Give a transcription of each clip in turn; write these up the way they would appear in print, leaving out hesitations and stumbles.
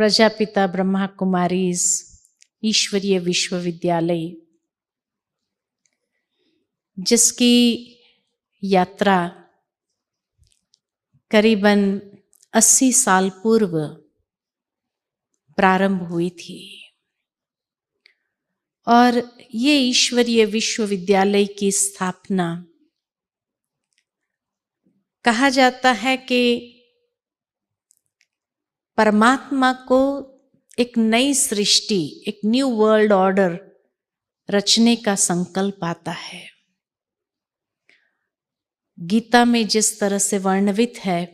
प्रजापिता ब्रह्मा कुमारीज ईश्वरीय विश्वविद्यालय, जिसकी यात्रा करीबन 80 साल पूर्व प्रारंभ हुई थी और ये ईश्वरीय विश्वविद्यालय की स्थापना कहा जाता है कि परमात्मा को एक नई सृष्टि, एक न्यू वर्ल्ड ऑर्डर रचने का संकल्प आता है। गीता में जिस तरह से वर्णित है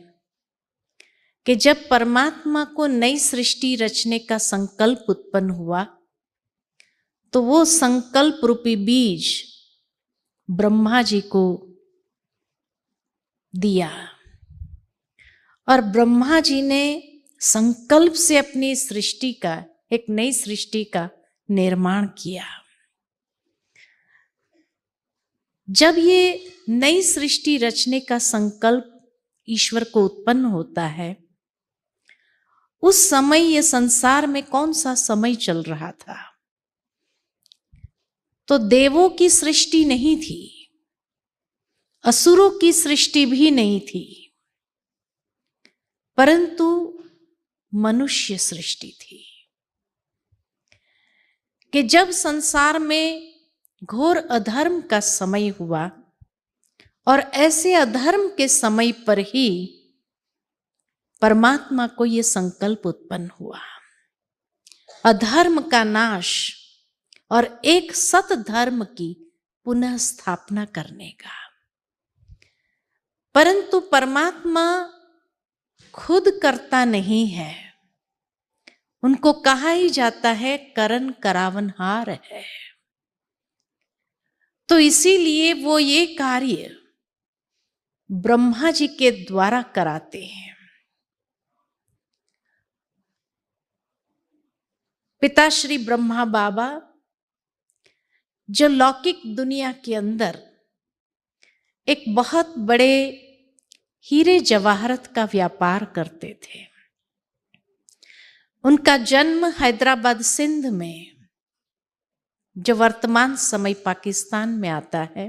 कि जब परमात्मा को नई सृष्टि रचने का संकल्प उत्पन्न हुआ तो वो संकल्प रूपी बीज ब्रह्मा जी को दिया और ब्रह्मा जी ने संकल्प से अपनी सृष्टि का, एक नई सृष्टि का निर्माण किया। जब ये नई सृष्टि रचने का संकल्प ईश्वर को उत्पन्न होता है, उस समय ये संसार में कौन सा समय चल रहा था? तो देवों की सृष्टि नहीं थी, असुरों की सृष्टि भी नहीं थी, परंतु मनुष्य सृष्टि थी। कि जब संसार में घोर अधर्म का समय हुआ और ऐसे अधर्म के समय पर ही परमात्मा को यह संकल्प उत्पन्न हुआ, अधर्म का नाश और एक सत धर्म की पुनः स्थापना करने का। परंतु परमात्मा खुद करता नहीं है, उनको कहा ही जाता है करन करावनहार है। तो इसीलिए वो ये कार्य ब्रह्मा जी के द्वारा कराते हैं। पिता श्री ब्रह्मा बाबा जो लौकिक दुनिया के अंदर एक बहुत बड़े हीरे जवाहरत का व्यापार करते थे। उनका जन्म हैदराबाद सिंध में, जो वर्तमान समय पाकिस्तान में आता है,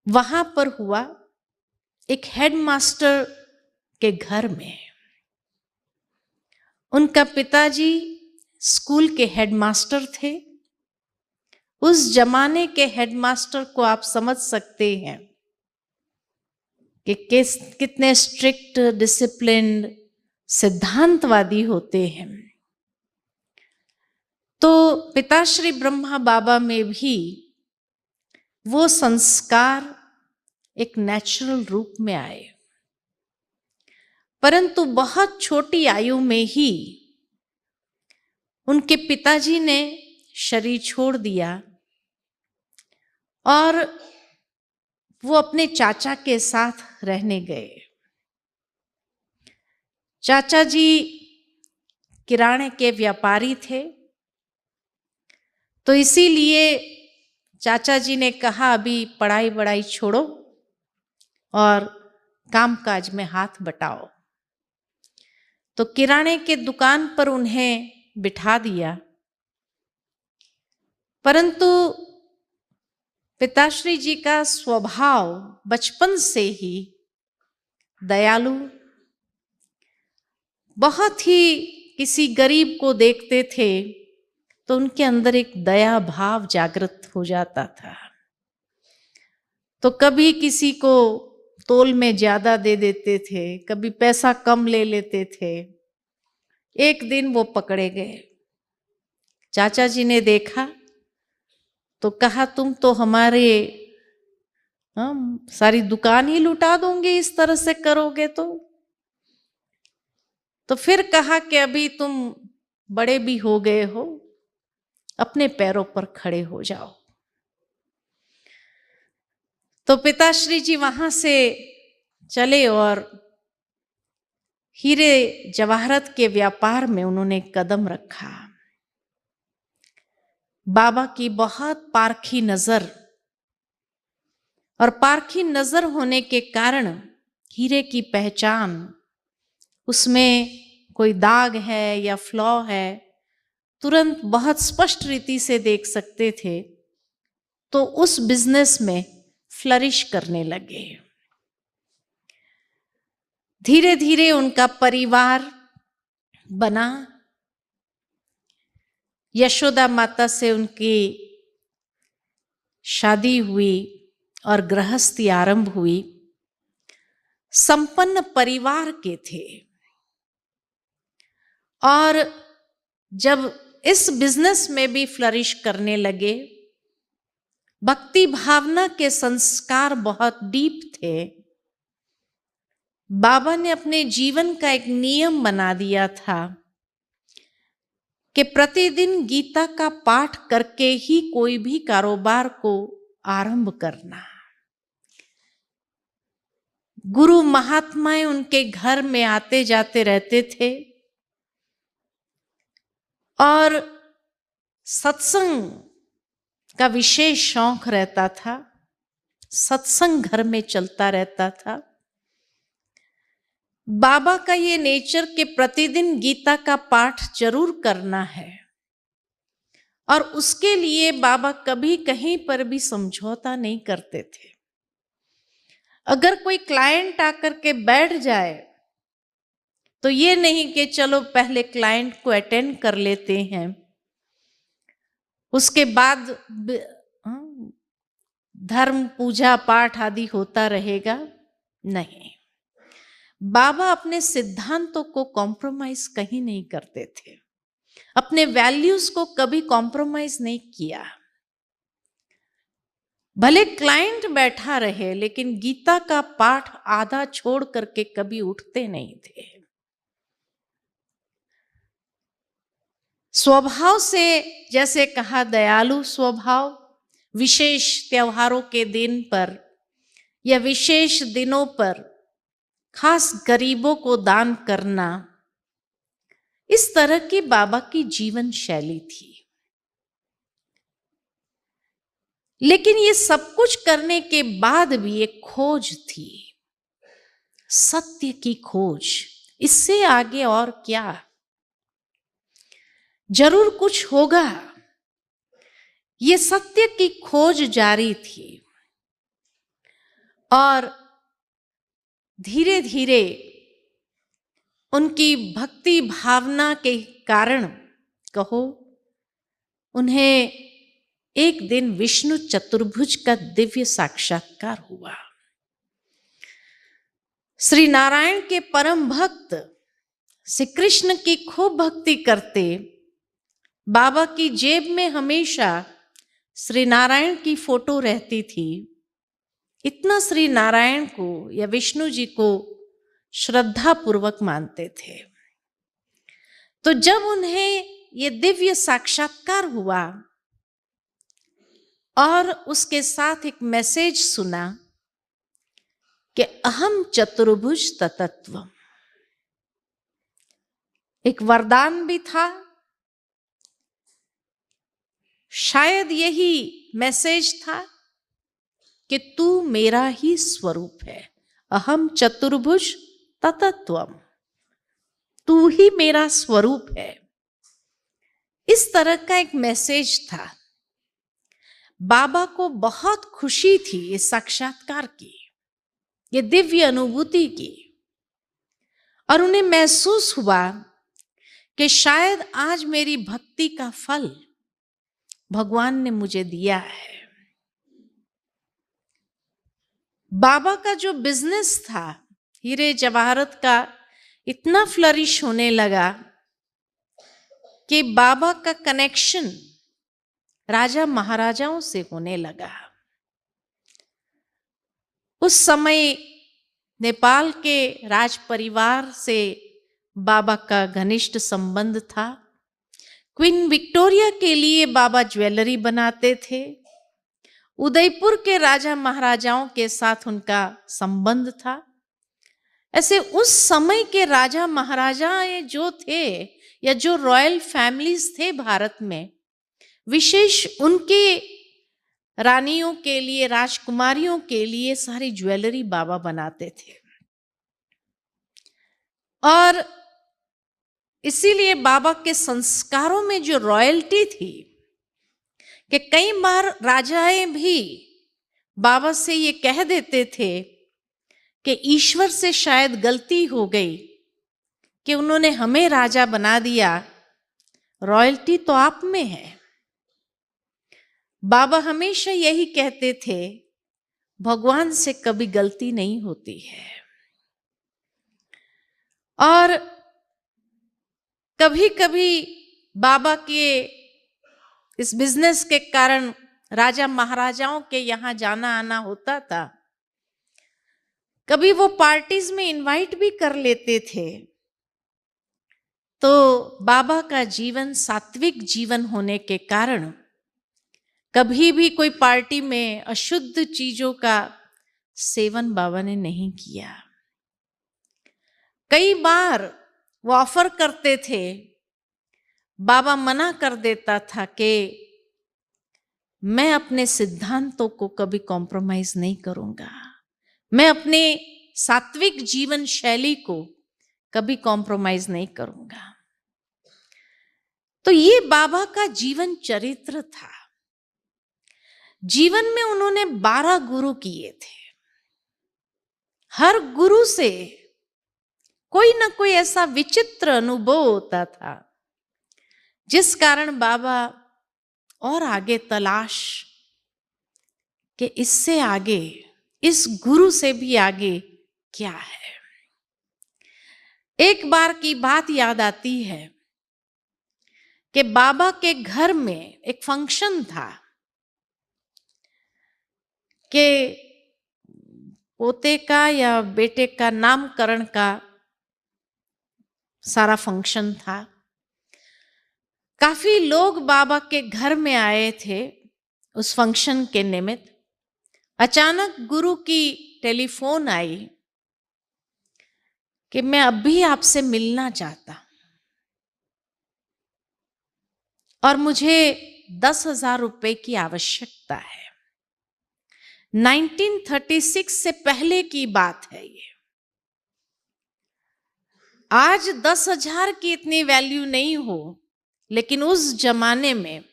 वहां पर हुआ एक हेडमास्टर के घर में। उनका पिताजी स्कूल के हेडमास्टर थे। उस जमाने के हेडमास्टर को आप समझ सकते हैं कि कितने स्ट्रिक्ट, डिसिप्लिन्ड, सिद्धांतवादी होते हैं। तो पिताश्री ब्रह्मा बाबा में भी वो संस्कार एक नेचुरल रूप में आए, परंतु बहुत छोटी आयु में ही उनके पिताजी ने शरीर छोड़ दिया और वो अपने चाचा के साथ रहने गए। चाचा जी किराने के व्यापारी थे, तो इसीलिए चाचा जी ने कहा अभी पढ़ाई वढ़ाई छोड़ो और कामकाज में हाथ बटाओ। तो किराने के दुकान पर उन्हें बिठा दिया, परंतु पिताश्री जी का स्वभाव बचपन से ही दयालु, बहुत ही किसी गरीब को देखते थे तो उनके अंदर एक दया भाव जागृत हो जाता था। तो कभी किसी को तोल में ज्यादा दे देते थे, कभी पैसा कम ले लेते थे। एक दिन वो पकड़े गए। चाचा जी ने देखा तो कहा तुम तो हमारे सारी दुकान ही लुटा दोगे इस तरह से करोगे तो फिर कहा कि अभी तुम बड़े भी हो गए हो, अपने पैरों पर खड़े हो जाओ। तो पिताश्री जी वहां से चले और हीरे जवाहरत के व्यापार में उन्होंने कदम रखा। बाबा की बहुत पारखी नजर, और पारखी नजर होने के कारण हीरे की पहचान, उसमें कोई दाग है या फ्लॉ है, तुरंत बहुत स्पष्ट रीति से देख सकते थे, तो उस बिजनेस में फ्लरिश करने लगे। धीरे धीरे उनका परिवार बना। यशोदा माता से उनकी शादी हुई और गृहस्थी आरंभ हुई। संपन्न परिवार के थे, और जब इस बिजनेस में भी फ्लरिश करने लगे, भक्ति भावना के संस्कार बहुत डीप थे। बाबा ने अपने जीवन का एक नियम बना दिया था कि प्रतिदिन गीता का पाठ करके ही कोई भी कारोबार को आरंभ करना। गुरु महात्माएं उनके घर में आते जाते रहते थे, और सत्संग का विशेष शौक रहता था। सत्संग घर में चलता रहता था। बाबा का ये नेचर कि प्रतिदिन गीता का पाठ जरूर करना है, और उसके लिए बाबा कभी कहीं पर भी समझौता नहीं करते थे। अगर कोई क्लाइंट आकर के बैठ जाए तो ये नहीं कि चलो पहले क्लाइंट को अटेंड कर लेते हैं, उसके बाद धर्म पूजा पाठ आदि होता रहेगा। नहीं, बाबा अपने सिद्धांतों को कॉम्प्रोमाइज कहीं नहीं करते थे, अपने वैल्यूज को कभी कॉम्प्रोमाइज नहीं किया। भले क्लाइंट बैठा रहे, लेकिन गीता का पाठ आधा छोड़ करके कभी उठते नहीं थे। स्वभाव से, जैसे कहा, दयालु स्वभाव। विशेष त्योहारों के दिन पर या विशेष दिनों पर खास गरीबों को दान करना, इस तरह की बाबा की जीवन शैली थी। लेकिन ये सब कुछ करने के बाद भी एक खोज थी, सत्य की खोज। इससे आगे और क्या? जरूर कुछ होगा। ये सत्य की खोज जारी थी, और धीरे धीरे उनकी भक्ति भावना के कारण, कहो, उन्हें एक दिन विष्णु चतुर्भुज का दिव्य साक्षात्कार हुआ। श्री नारायण के परम भक्त श्री कृष्ण की खूब भक्ति करते। बाबा की जेब में हमेशा श्री नारायण की फोटो रहती थी। इतना श्री नारायण को या विष्णु जी को श्रद्धा पूर्वक मानते थे। तो जब उन्हें ये दिव्य साक्षात्कार हुआ और उसके साथ एक मैसेज सुना कि अहम चतुर्भुज ततत्वम, एक वरदान भी था। शायद यही मैसेज था कि तू मेरा ही स्वरूप है। अहम चतुर्भुज ततत्वम, तू ही मेरा स्वरूप है। इस तरह का एक मैसेज था। बाबा को बहुत खुशी थी इस साक्षात्कार की, ये दिव्य अनुभूति की, और उन्हें महसूस हुआ कि शायद आज मेरी भक्ति का फल भगवान ने मुझे दिया है। बाबा का जो बिजनेस था हीरे जवाहरत का, इतना फ्लरिश होने लगा कि बाबा का कनेक्शन राजा महाराजाओं से होने लगा। उस समय नेपाल के राज परिवार से बाबा का घनिष्ठ संबंध था। क्वीन विक्टोरिया के लिए बाबा ज्वेलरी बनाते थे। उदयपुर के राजा महाराजाओं के साथ उनका संबंध था। ऐसे उस समय के राजा महाराजा जो थे या जो रॉयल फैमिलीज थे भारत में, विशेष उनके रानियों के लिए, राजकुमारियों के लिए सारी ज्वेलरी बाबा बनाते थे। और इसीलिए बाबा के संस्कारों में जो रॉयल्टी थी कि कई बार राजाएं भी बाबा से ये कह देते थे कि ईश्वर से शायद गलती हो गई कि उन्होंने हमें राजा बना दिया, रॉयल्टी तो आप में है। बाबा हमेशा यही कहते थे, भगवान से कभी गलती नहीं होती है। और कभी कभी बाबा के इस बिजनेस के कारण राजा महाराजाओं के यहाँ जाना आना होता था। कभी वो पार्टीज में इनवाइट भी कर लेते थे। तो बाबा का जीवन सात्विक जीवन होने के कारण कभी भी कोई पार्टी में अशुद्ध चीजों का सेवन बाबा ने नहीं किया। कई बार वो ऑफर करते थे, बाबा मना कर देता था कि मैं अपने सिद्धांतों को कभी कॉम्प्रोमाइज नहीं करूंगा, मैं अपने सात्विक जीवन शैली को कभी कॉम्प्रोमाइज नहीं करूंगा। तो ये बाबा का जीवन चरित्र था। जीवन में उन्होंने 12 गुरु किए थे। हर गुरु से कोई ना कोई ऐसा विचित्र अनुभव होता था जिस कारण बाबा और आगे तलाश कि इससे आगे, इस गुरु से भी आगे क्या है। एक बार की बात याद आती है कि बाबा के घर में एक फंक्शन था कि पोते का या बेटे का नामकरण का सारा फंक्शन था। काफी लोग बाबा के घर में आए थे उस फंक्शन के निमित्त। अचानक गुरु की टेलीफोन आई कि मैं अभी आपसे मिलना चाहता और मुझे 10,000 रुपए की आवश्यकता है। 1936 से पहले की बात है ये। आज 10,000 की इतनी वैल्यू नहीं हो, लेकिन उस जमाने में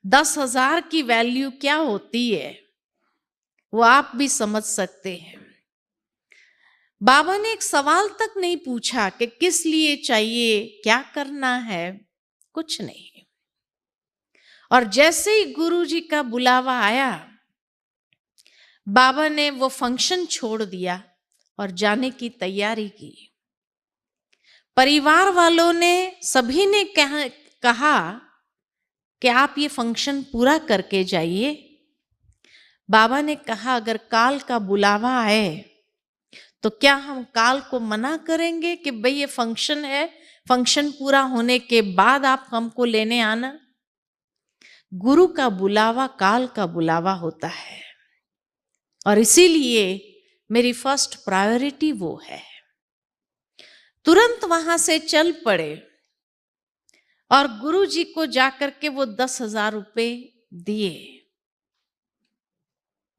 10,000 की वैल्यू क्या होती है वो आप भी समझ सकते हैं। बाबा ने एक सवाल तक नहीं पूछा कि किस लिए चाहिए, क्या करना है, कुछ नहीं। और जैसे ही गुरु जी का बुलावा आया, बाबा ने वो फंक्शन छोड़ दिया और जाने की तैयारी की। परिवार वालों ने, सभी ने कहा कि आप ये फंक्शन पूरा करके जाइए। बाबा ने कहा, अगर काल का बुलावा आए तो क्या हम काल को मना करेंगे कि भाई ये फंक्शन है, फंक्शन पूरा होने के बाद आप हमको लेने आना। गुरु का बुलावा काल का बुलावा होता है और इसीलिए मेरी फर्स्ट प्रायोरिटी वो है। तुरंत वहां से चल पड़े और गुरु जी को जाकर के वो 10,000 रुपए दिए।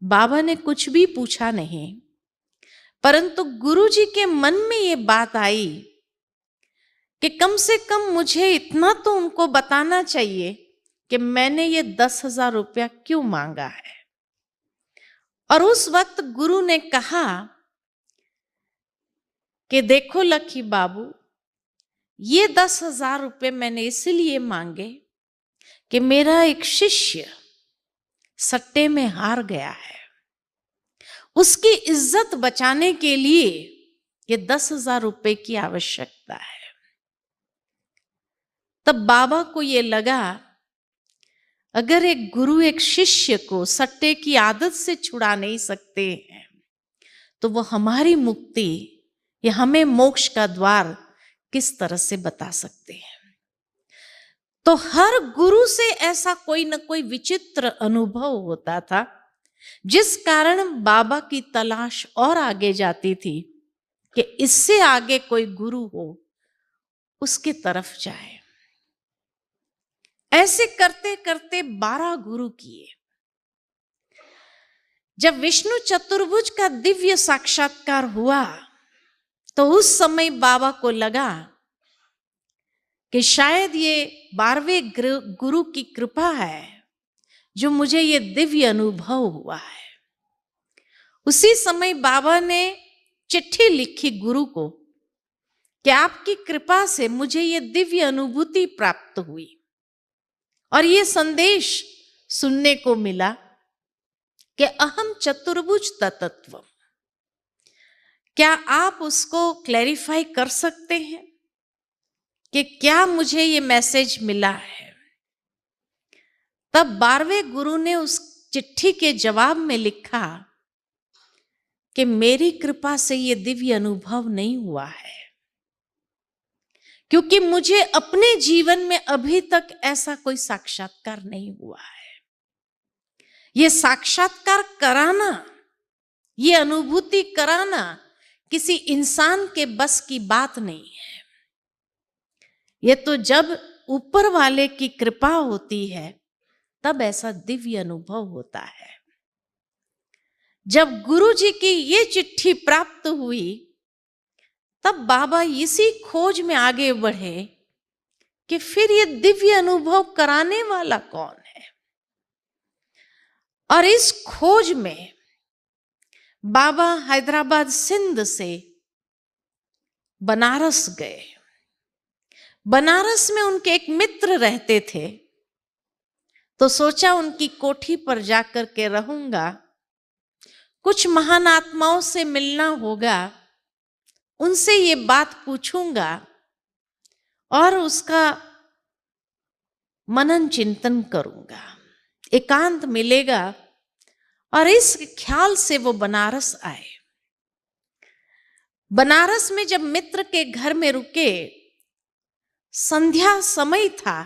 बाबा ने कुछ भी पूछा नहीं, परंतु गुरु जी के मन में ये बात आई कि कम से कम मुझे इतना तो उनको बताना चाहिए कि मैंने ये 10,000 रुपया क्यों मांगा है। और उस वक्त गुरु ने कहा कि देखो लखी बाबू, ये 10,000 रुपये मैंने इसलिए मांगे कि मेरा एक शिष्य सट्टे में हार गया है, उसकी इज्जत बचाने के लिए ये 10,000 रुपये की आवश्यकता है। तब बाबा को ये लगा, अगर एक गुरु एक शिष्य को सट्टे की आदत से छुड़ा नहीं सकते हैं तो वो हमारी मुक्ति या हमें मोक्ष का द्वार किस तरह से बता सकते हैं। तो हर गुरु से ऐसा कोई न कोई विचित्र अनुभव होता था जिस कारण बाबा की तलाश और आगे जाती थी कि इससे आगे कोई गुरु हो उसकी तरफ जाए। ऐसे करते करते 12 गुरु किए। जब विष्णु चतुर्भुज का दिव्य साक्षात्कार हुआ तो उस समय बाबा को लगा कि शायद ये 12वें गुरु की कृपा है जो मुझे ये दिव्य अनुभव हुआ है। उसी समय बाबा ने चिट्ठी लिखी गुरु को कि आपकी कृपा से मुझे ये दिव्य अनुभूति प्राप्त हुई और ये संदेश सुनने को मिला कि अहम चतुर्भुज तत्व। क्या आप उसको क्लैरिफाई कर सकते हैं कि क्या मुझे ये मैसेज मिला है? तब 12वें गुरु ने उस चिट्ठी के जवाब में लिखा कि मेरी कृपा से ये दिव्य अनुभव नहीं हुआ है, क्योंकि मुझे अपने जीवन में अभी तक ऐसा कोई साक्षात्कार नहीं हुआ है। ये साक्षात्कार कराना, ये अनुभूति कराना किसी इंसान के बस की बात नहीं है। ये तो जब ऊपर वाले की कृपा होती है तब ऐसा दिव्य अनुभव होता है। जब गुरु जी की ये चिट्ठी प्राप्त हुई तब बाबा इसी खोज में आगे बढ़े कि फिर ये दिव्य अनुभव कराने वाला कौन है। और इस खोज में बाबा हैदराबाद सिंध से बनारस गए। बनारस में उनके एक मित्र रहते थे, तो सोचा उनकी कोठी पर जाकर के रहूंगा, कुछ महान आत्माओं से मिलना होगा, उनसे ये बात पूछूंगा और उसका मनन चिंतन करूंगा, एकांत मिलेगा। और इस ख्याल से वो बनारस आए। बनारस में जब मित्र के घर में रुके, संध्या समय था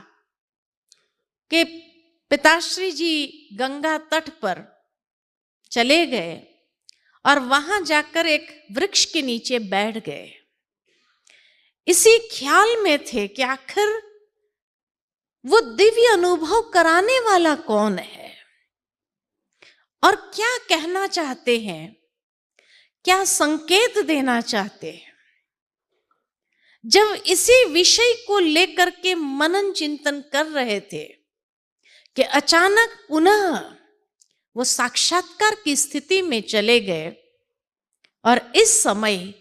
कि पिताश्री जी गंगा तट पर चले गए और वहां जाकर एक वृक्ष के नीचे बैठ गए। इसी ख्याल में थे कि आखिर वो दिव्य अनुभव कराने वाला कौन है और क्या कहना चाहते हैं, क्या संकेत देना चाहते हैं। जब इसी विषय को लेकर के मनन चिंतन कर रहे थे कि अचानक पुनः वो साक्षात्कार की स्थिति में चले गए और इस समय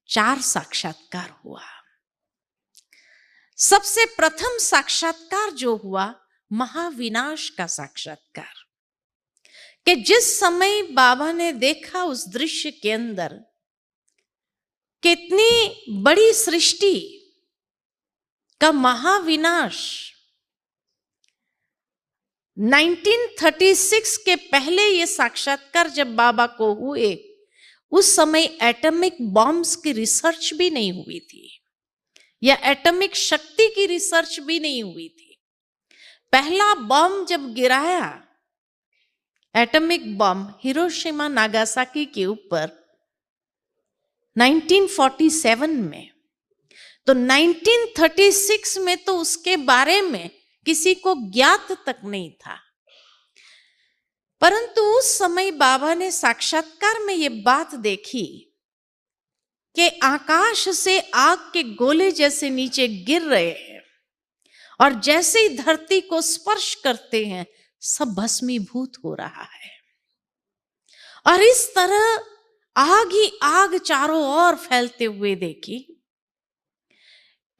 4 साक्षात्कार हुआ। सबसे प्रथम साक्षात्कार जो हुआ, महाविनाश का साक्षात्कार, कि जिस समय बाबा ने देखा उस दृश्य के अंदर कितनी बड़ी सृष्टि का महाविनाश। 1936 के पहले ये साक्षात्कार जब बाबा को हुए, उस समय एटॉमिक बॉम्ब्स की रिसर्च भी नहीं हुई थी या एटॉमिक शक्ति की रिसर्च भी नहीं हुई थी। पहला बॉम्ब जब गिराया, एटॉमिक बॉम्ब हिरोशिमा नागासाकी के ऊपर 1947 में, तो 1936 में तो उसके बारे में किसी को ज्ञात तक नहीं था। परंतु उस समय बाबा ने साक्षात्कार में ये बात देखी कि आकाश से आग के गोले जैसे नीचे गिर रहे हैं और जैसे ही धरती को स्पर्श करते हैं सब भस्मीभूत हो रहा है। और इस तरह आग ही आग चारों ओर फैलते हुए देखी।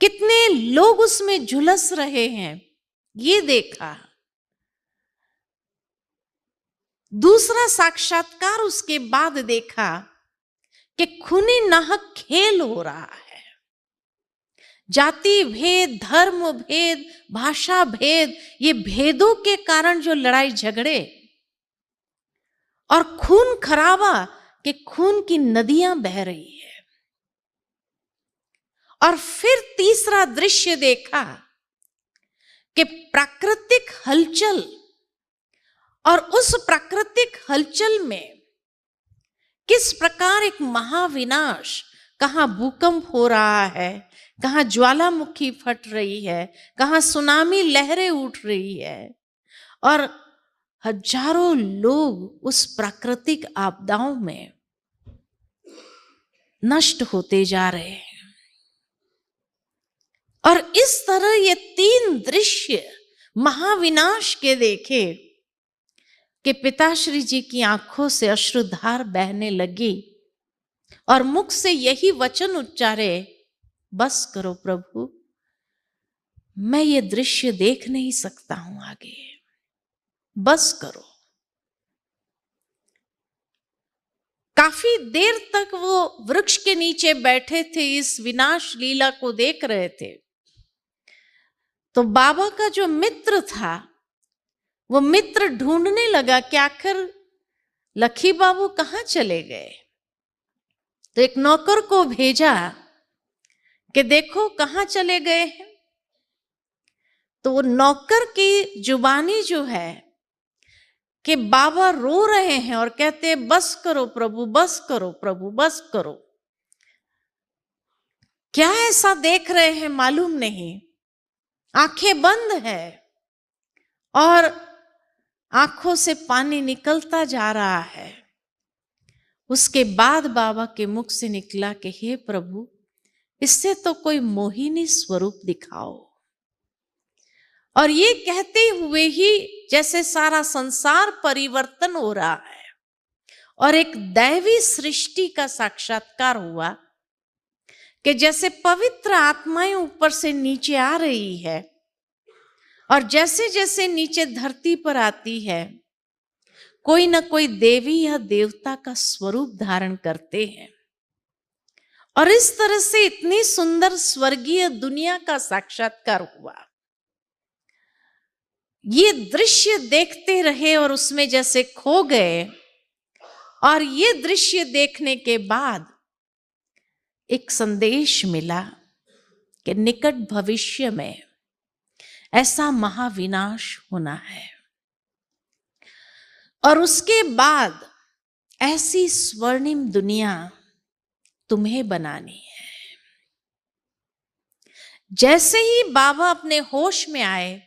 कितने लोग उसमें झुलस रहे हैं ये देखा। दूसरा साक्षात्कार उसके बाद देखा कि खूनी नाहक खेल हो रहा है। जाति भेद, धर्म भेद, भाषा भेद, ये भेदों के कारण जो लड़ाई झगड़े और खून खराबा के खून की नदियां बह रही है। और फिर तीसरा दृश्य देखा कि प्राकृतिक हलचल, और उस प्राकृतिक हलचल में किस प्रकार एक महाविनाश, कहां भूकंप हो रहा है, कहां ज्वालामुखी फट रही है, कहां सुनामी लहरें उठ रही है और हजारों लोग उस प्राकृतिक आपदाओं में नष्ट होते जा रहे हैं। और इस तरह ये 3 दृश्य महाविनाश के देखे कि पिताश्री जी की आंखों से अश्रुधार बहने लगी और मुख से यही वचन उच्चारे, बस करो प्रभु, मैं ये दृश्य देख नहीं सकता हूं आगे, बस करो। काफी देर तक वो वृक्ष के नीचे बैठे थे, इस विनाश लीला को देख रहे थे। तो बाबा का जो मित्र था वो मित्र ढूंढने लगा कि आखिर लखी बाबू कहाँ चले गए। तो एक नौकर को भेजा कि देखो कहाँ चले गए हैं। तो वो नौकर की जुबानी जो है कि बाबा रो रहे हैं और कहते हैं, बस करो प्रभु, बस करो प्रभु, बस करो। क्या ऐसा देख रहे हैं मालूम नहीं, आंखें बंद है और आंखों से पानी निकलता जा रहा है। उसके बाद बाबा के मुख से निकला कि हे प्रभु, इससे तो कोई मोहिनी स्वरूप दिखाओ। और ये कहते हुए ही जैसे सारा संसार परिवर्तन हो रहा है और एक दैवी सृष्टि का साक्षात्कार हुआ कि जैसे पवित्र आत्माएं ऊपर से नीचे आ रही है और जैसे जैसे नीचे धरती पर आती है कोई ना कोई देवी या देवता का स्वरूप धारण करते हैं। और इस तरह से इतनी सुंदर स्वर्गीय दुनिया का साक्षात्कार हुआ। ये दृश्य देखते रहे और उसमें जैसे खो गए। और ये दृश्य देखने के बाद एक संदेश मिला कि निकट भविष्य में ऐसा महाविनाश होना है और उसके बाद ऐसी स्वर्णिम दुनिया तुम्हें बनानी है। जैसे ही बाबा अपने होश में आए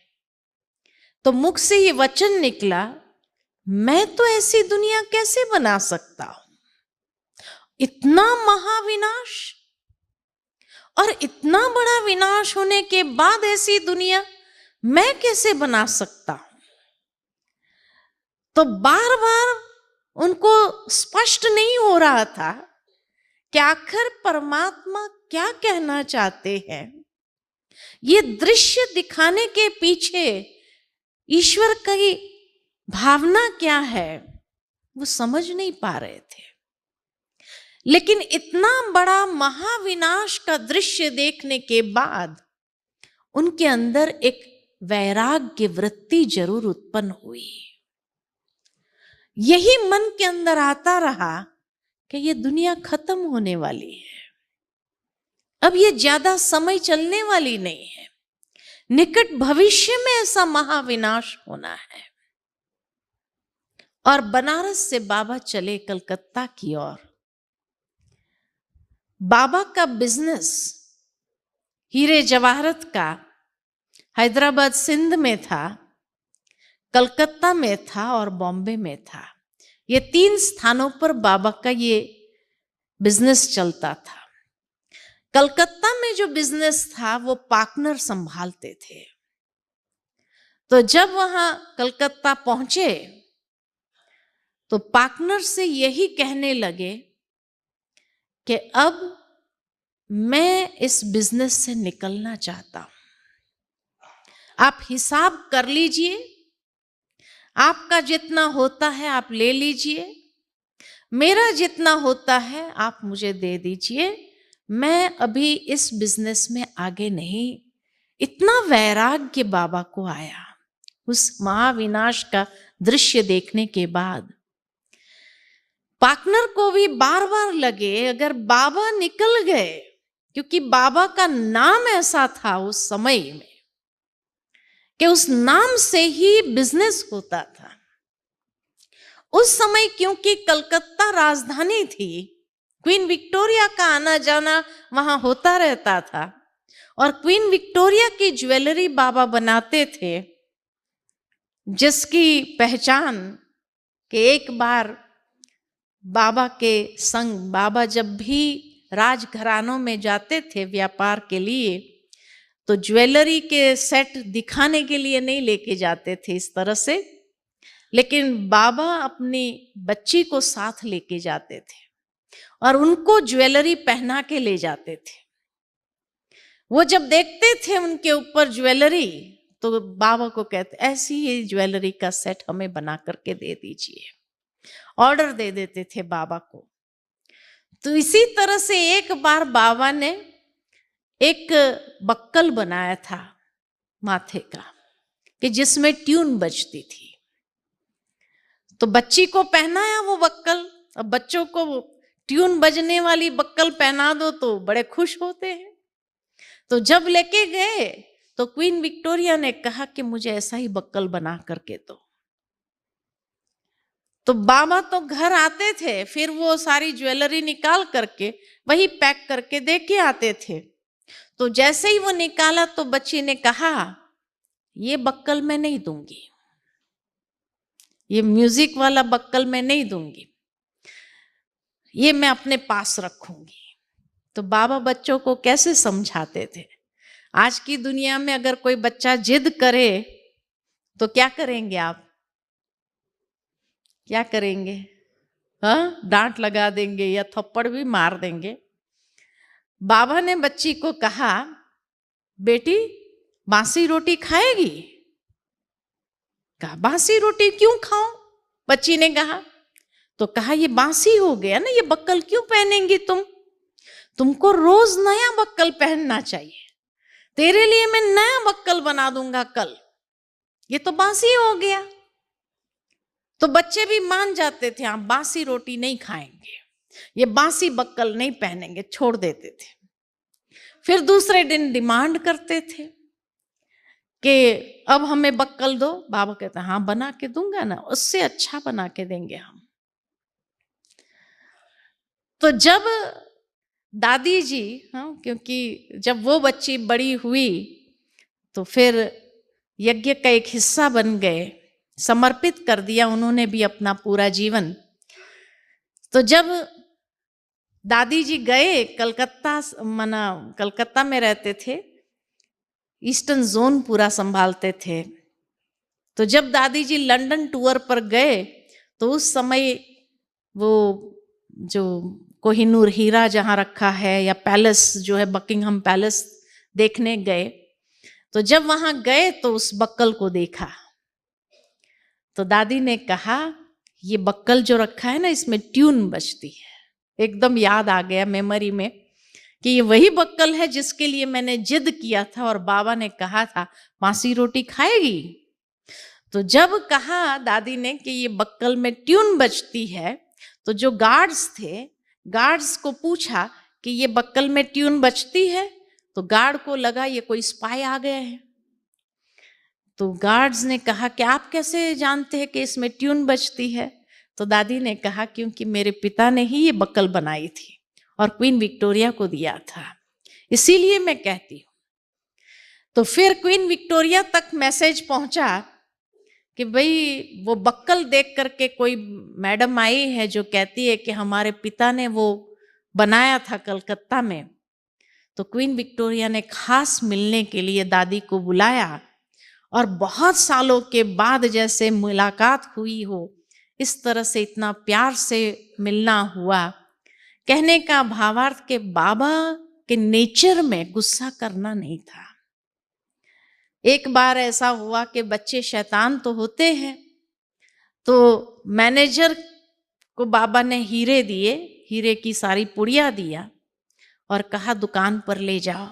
तो मुख से ये वचन निकला, मैं तो ऐसी दुनिया कैसे बना सकता हूं, इतना महाविनाश और इतना बड़ा विनाश होने के बाद ऐसी दुनिया मैं कैसे बना सकता हूं। तो बार बार उनको स्पष्ट नहीं हो रहा था कि आखिर परमात्मा क्या कहना चाहते हैं। ये दृश्य दिखाने के पीछे ईश्वर की भावना क्या है वो समझ नहीं पा रहे थे। लेकिन इतना बड़ा महाविनाश का दृश्य देखने के बाद उनके अंदर एक वैराग्य वृत्ति जरूर उत्पन्न हुई। यही मन के अंदर आता रहा कि ये दुनिया खत्म होने वाली है, अब ये ज्यादा समय चलने वाली नहीं है, निकट भविष्य में ऐसा महाविनाश होना है। और बनारस से बाबा चले कलकत्ता की ओर। बाबा का बिजनेस हीरे जवाहरत का हैदराबाद सिंध में था, कलकत्ता में था और बॉम्बे में था। ये 3 स्थानों पर बाबा का ये बिजनेस चलता था। कलकत्ता में जो बिजनेस था वो पार्टनर संभालते थे। तो जब वहां कलकत्ता पहुंचे तो पार्टनर से यही कहने लगे कि अब मैं इस बिजनेस से निकलना चाहता हूं, आप हिसाब कर लीजिए, आपका जितना होता है आप ले लीजिए, मेरा जितना होता है आप मुझे दे दीजिए, मैं अभी इस बिजनेस में आगे नहीं। इतना वैराग्य बाबा को आया उस महाविनाश का दृश्य देखने के बाद। पार्टनर को भी बार बार लगे अगर बाबा निकल गए, क्योंकि बाबा का नाम ऐसा था उस समय में कि उस नाम से ही बिजनेस होता था। उस समय क्योंकि कलकत्ता राजधानी थी, क्वीन विक्टोरिया का आना जाना वहां होता रहता था और क्वीन विक्टोरिया की ज्वेलरी बाबा बनाते थे, जिसकी पहचान कि एक बार बाबा के संग बाबा जब भी राजघरानों में जाते थे व्यापार के लिए, तो ज्वेलरी के सेट दिखाने के लिए नहीं लेके जाते थे इस तरह से, लेकिन बाबा अपनी बच्ची को साथ लेके जाते थे और उनको ज्वेलरी पहना के ले जाते थे। वो जब देखते थे उनके ऊपर ज्वेलरी तो बाबा को कहते ऐसी ही ज्वेलरी का सेट हमें बना करके दे दीजिए, ऑर्डर दे देते थे बाबा को। तो इसी तरह से एक बार बाबा ने एक बक्कल बनाया था माथे का कि जिसमें ट्यून बजती थी। तो बच्ची को पहनाया वो बक्कल। अब बच्चों को ट्यून बजने वाली बक्कल पहना दो तो बड़े खुश होते हैं। तो जब लेके गए तो क्वीन विक्टोरिया ने कहा कि मुझे ऐसा ही बक्कल बना करके दो। तो बाबा तो घर आते थे, फिर वो सारी ज्वेलरी निकाल करके वही पैक करके दे के आते थे। तो जैसे ही वो निकाला तो बच्ची ने कहा ये बक्कल मैं नहीं दूंगी, ये म्यूजिक वाला बक्कल मैं नहीं दूंगी, ये मैं अपने पास रखूंगी। तो बाबा बच्चों को कैसे समझाते थे। आज की दुनिया में अगर कोई बच्चा जिद करे तो क्या करेंगे आप? क्या करेंगे? हाँ, डांट लगा देंगे या थप्पड़ भी मार देंगे। बाबा ने बच्ची को कहा बेटी बासी रोटी खाएगी? कहा बासी रोटी क्यों खाऊं? बच्ची ने कहा। तो कहा ये बासी हो गया ना, ये बक्कल क्यों पहनेंगी तुम? तुमको रोज नया बक्कल पहनना चाहिए। तेरे लिए मैं नया बक्कल बना दूंगा कल, ये तो बासी हो गया। तो बच्चे भी मान जाते थे, हाँ बासी रोटी नहीं खाएंगे, ये बासी बक्कल नहीं पहनेंगे, छोड़ देते थे। फिर दूसरे दिन डिमांड करते थे कि अब हमें बक्कल दो। बाबा कहते हाँ बना के दूंगा ना, उससे अच्छा बना के देंगे हम। तो जब दादी जी, हाँ, क्योंकि जब वो बच्ची बड़ी हुई तो फिर यज्ञ का एक हिस्सा बन गए, समर्पित कर दिया उन्होंने भी अपना पूरा जीवन। तो जब दादी जी गए कलकत्ता में रहते थे, ईस्टर्न जोन पूरा संभालते थे। तो जब दादी जी लंदन टूर पर गए तो उस समय वो जो कोहिनूर हीरा जहाँ रखा है या पैलेस जो है बकिंगहम पैलेस देखने गए। तो जब वहां गए तो उस बक्कल को देखा तो दादी ने कहा ये बक्कल जो रखा है ना इसमें ट्यून बजती है। एकदम याद आ गया मेमोरी में कि ये वही बक्कल है जिसके लिए मैंने जिद किया था और बाबा ने कहा था बासी रोटी खाएगी। तो जब कहा दादी ने कि ये बक्कल में ट्यून बजती है तो जो गार्ड्स थे, गार्ड्स को पूछा कि ये बक्कल में ट्यून बजती है। तो गार्ड को लगा ये कोई स्पाई आ गए हैं। तो गार्ड्स ने कहा कि आप कैसे जानते हैं कि इसमें ट्यून बजती है? तो दादी ने कहा क्योंकि मेरे पिता ने ही ये बक्कल बनाई थी और क्वीन विक्टोरिया को दिया था, इसीलिए मैं कहती हूँ। तो फिर क्वीन विक्टोरिया तक मैसेज पहुंचा कि भाई वो बक्कल देख करके कोई मैडम आई है जो कहती है कि हमारे पिता ने वो बनाया था कलकत्ता में। तो क्वीन विक्टोरिया ने खास मिलने के लिए दादी को बुलाया और बहुत सालों के बाद जैसे मुलाकात हुई हो इस तरह से इतना प्यार से मिलना हुआ। कहने का भावार्थ के बाबा के नेचर में गुस्सा करना नहीं था। एक बार ऐसा हुआ कि बच्चे शैतान तो होते हैं, तो मैनेजर को बाबा ने हीरे दिए, हीरे की सारी पुड़िया दिया और कहा दुकान पर ले जाओ।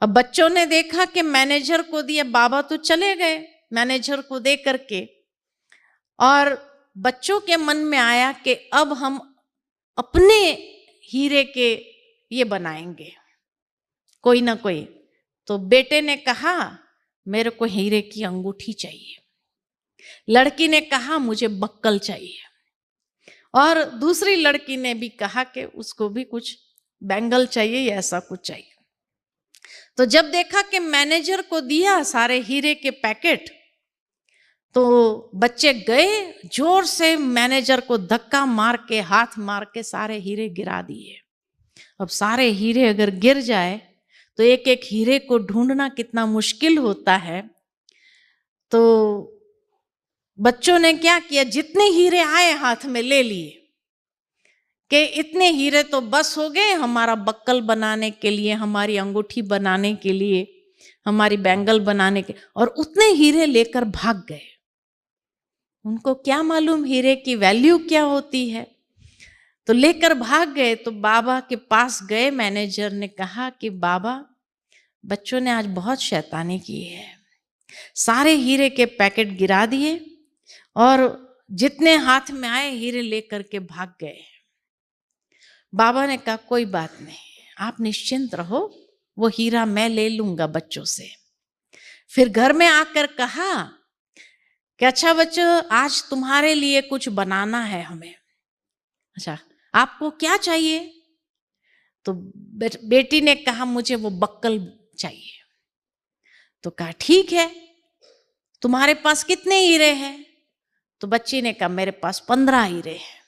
अब बच्चों ने देखा कि मैनेजर को दिया, बाबा तो चले गए मैनेजर को दे करके, और बच्चों के मन में आया कि अब हम अपने हीरे के ये बनाएंगे कोई ना कोई। तो बेटे ने कहा मेरे को हीरे की अंगूठी चाहिए, लड़की ने कहा मुझे बक्कल चाहिए, और दूसरी लड़की ने भी कहा कि उसको भी कुछ बैंगल चाहिए या ऐसा कुछ चाहिए। तो जब देखा कि मैनेजर को दिया सारे हीरे के पैकेट, तो बच्चे गए जोर से मैनेजर को धक्का मार के हाथ मार के सारे हीरे गिरा दिए। अब सारे हीरे अगर गिर जाए तो एक एक हीरे को ढूंढना कितना मुश्किल होता है। तो बच्चों ने क्या किया, जितने हीरे आए हाथ में ले लिए कि इतने हीरे तो बस हो गए हमारा बक्कल बनाने के लिए, हमारी अंगूठी बनाने के लिए, हमारी बैंगल बनाने के, और उतने हीरे लेकर भाग गए। उनको क्या मालूम हीरे की वैल्यू क्या होती है। तो लेकर भाग गए। तो बाबा के पास गए, मैनेजर ने कहा कि बाबा, बच्चों ने आज बहुत शैतानी की है, सारे हीरे के पैकेट गिरा दिए और जितने हाथ में आए हीरे लेकर के भाग गए। बाबा ने कहा कोई बात नहीं, आप निश्चिंत रहो, वो हीरा मैं ले लूंगा बच्चों से। फिर घर में आकर कहा कि अच्छा बच्चों, आज तुम्हारे लिए कुछ बनाना है हमें। अच्छा, आपको क्या चाहिए? तो बेटी ने कहा मुझे वो बक्कल चाहिए। तो कहा ठीक है, तुम्हारे पास कितने हीरे हैं? तो बच्ची ने कहा मेरे पास 15 हीरे हैं।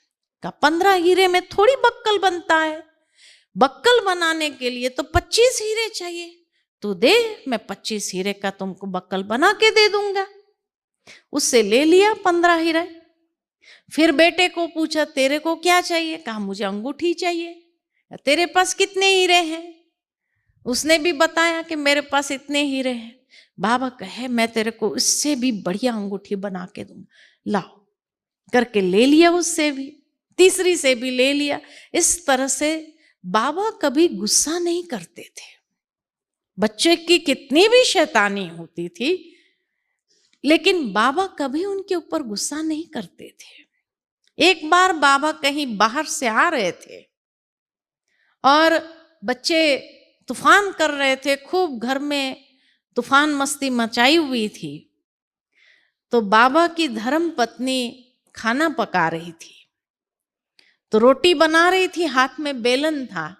कहा 15 हीरे में थोड़ी बक्कल बनता है, बक्कल बनाने के लिए तो 25 हीरे चाहिए। तू दे, मैं 25 हीरे का तुमको बक्कल बना के दे दूंगा। उससे ले लिया 15 हीरे। फिर बेटे को पूछा तेरे को क्या चाहिए? कहा मुझे अंगूठी चाहिए। तेरे पास कितने हीरे हैं? उसने भी बताया कि मेरे पास इतने हीरे हैं। बाबा कहे मैं तेरे को इससे भी बढ़िया अंगूठी बना के दूंगा, लाओ। करके ले लिया, उससे भी, तीसरी से भी ले लिया। इस तरह से बाबा कभी गुस्सा नहीं करते थे। बच्चे की कितनी भी शैतानी होती थी, लेकिन बाबा कभी उनके ऊपर गुस्सा नहीं करते थे। एक बार बाबा कहीं बाहर से आ रहे थे और बच्चे तूफान कर रहे थे, खूब घर में तूफान मस्ती मचाई हुई थी। तो बाबा की धर्म पत्नी खाना पका रही थी, तो रोटी बना रही थी, हाथ में बेलन था।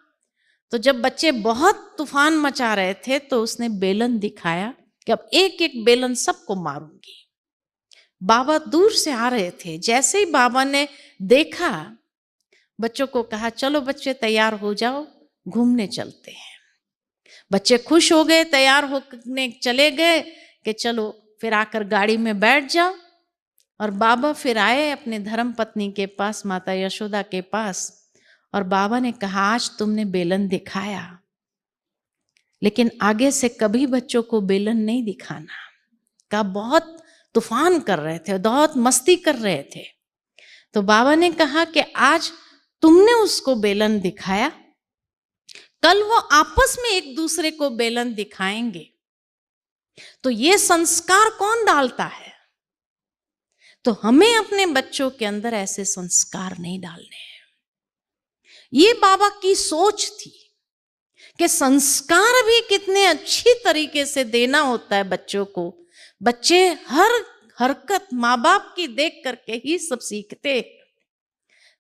तो जब बच्चे बहुत तूफान मचा रहे थे तो उसने बेलन दिखाया कि अब एक एक बेलन सबको मारूंगी। बाबा दूर से आ रहे थे, जैसे ही बाबा ने देखा, बच्चों को कहा चलो बच्चे तैयार हो जाओ, घूमने चलते हैं। बच्चे खुश हो गए, तैयार होने चले गए कि चलो फिर आकर गाड़ी में बैठ जाओ। और बाबा फिर आए अपने धर्म पत्नी के पास, माता यशोदा के पास, और बाबा ने कहा आज तुमने बेलन दिखाया, लेकिन आगे से कभी बच्चों को बेलन नहीं दिखाना। का बहुत तूफान कर रहे थे, बहुत मस्ती कर रहे थे। तो बाबा ने कहा कि आज तुमने उसको बेलन दिखाया, कल वो आपस में एक दूसरे को बेलन दिखाएंगे, तो ये संस्कार कौन डालता है? तो हमें अपने बच्चों के अंदर ऐसे संस्कार नहीं डालने हैं। ये बाबा की सोच थी कि संस्कार भी कितने अच्छी तरीके से देना होता है बच्चों को। बच्चे हर हरकत माँ बाप की देख करके ही सब सीखते।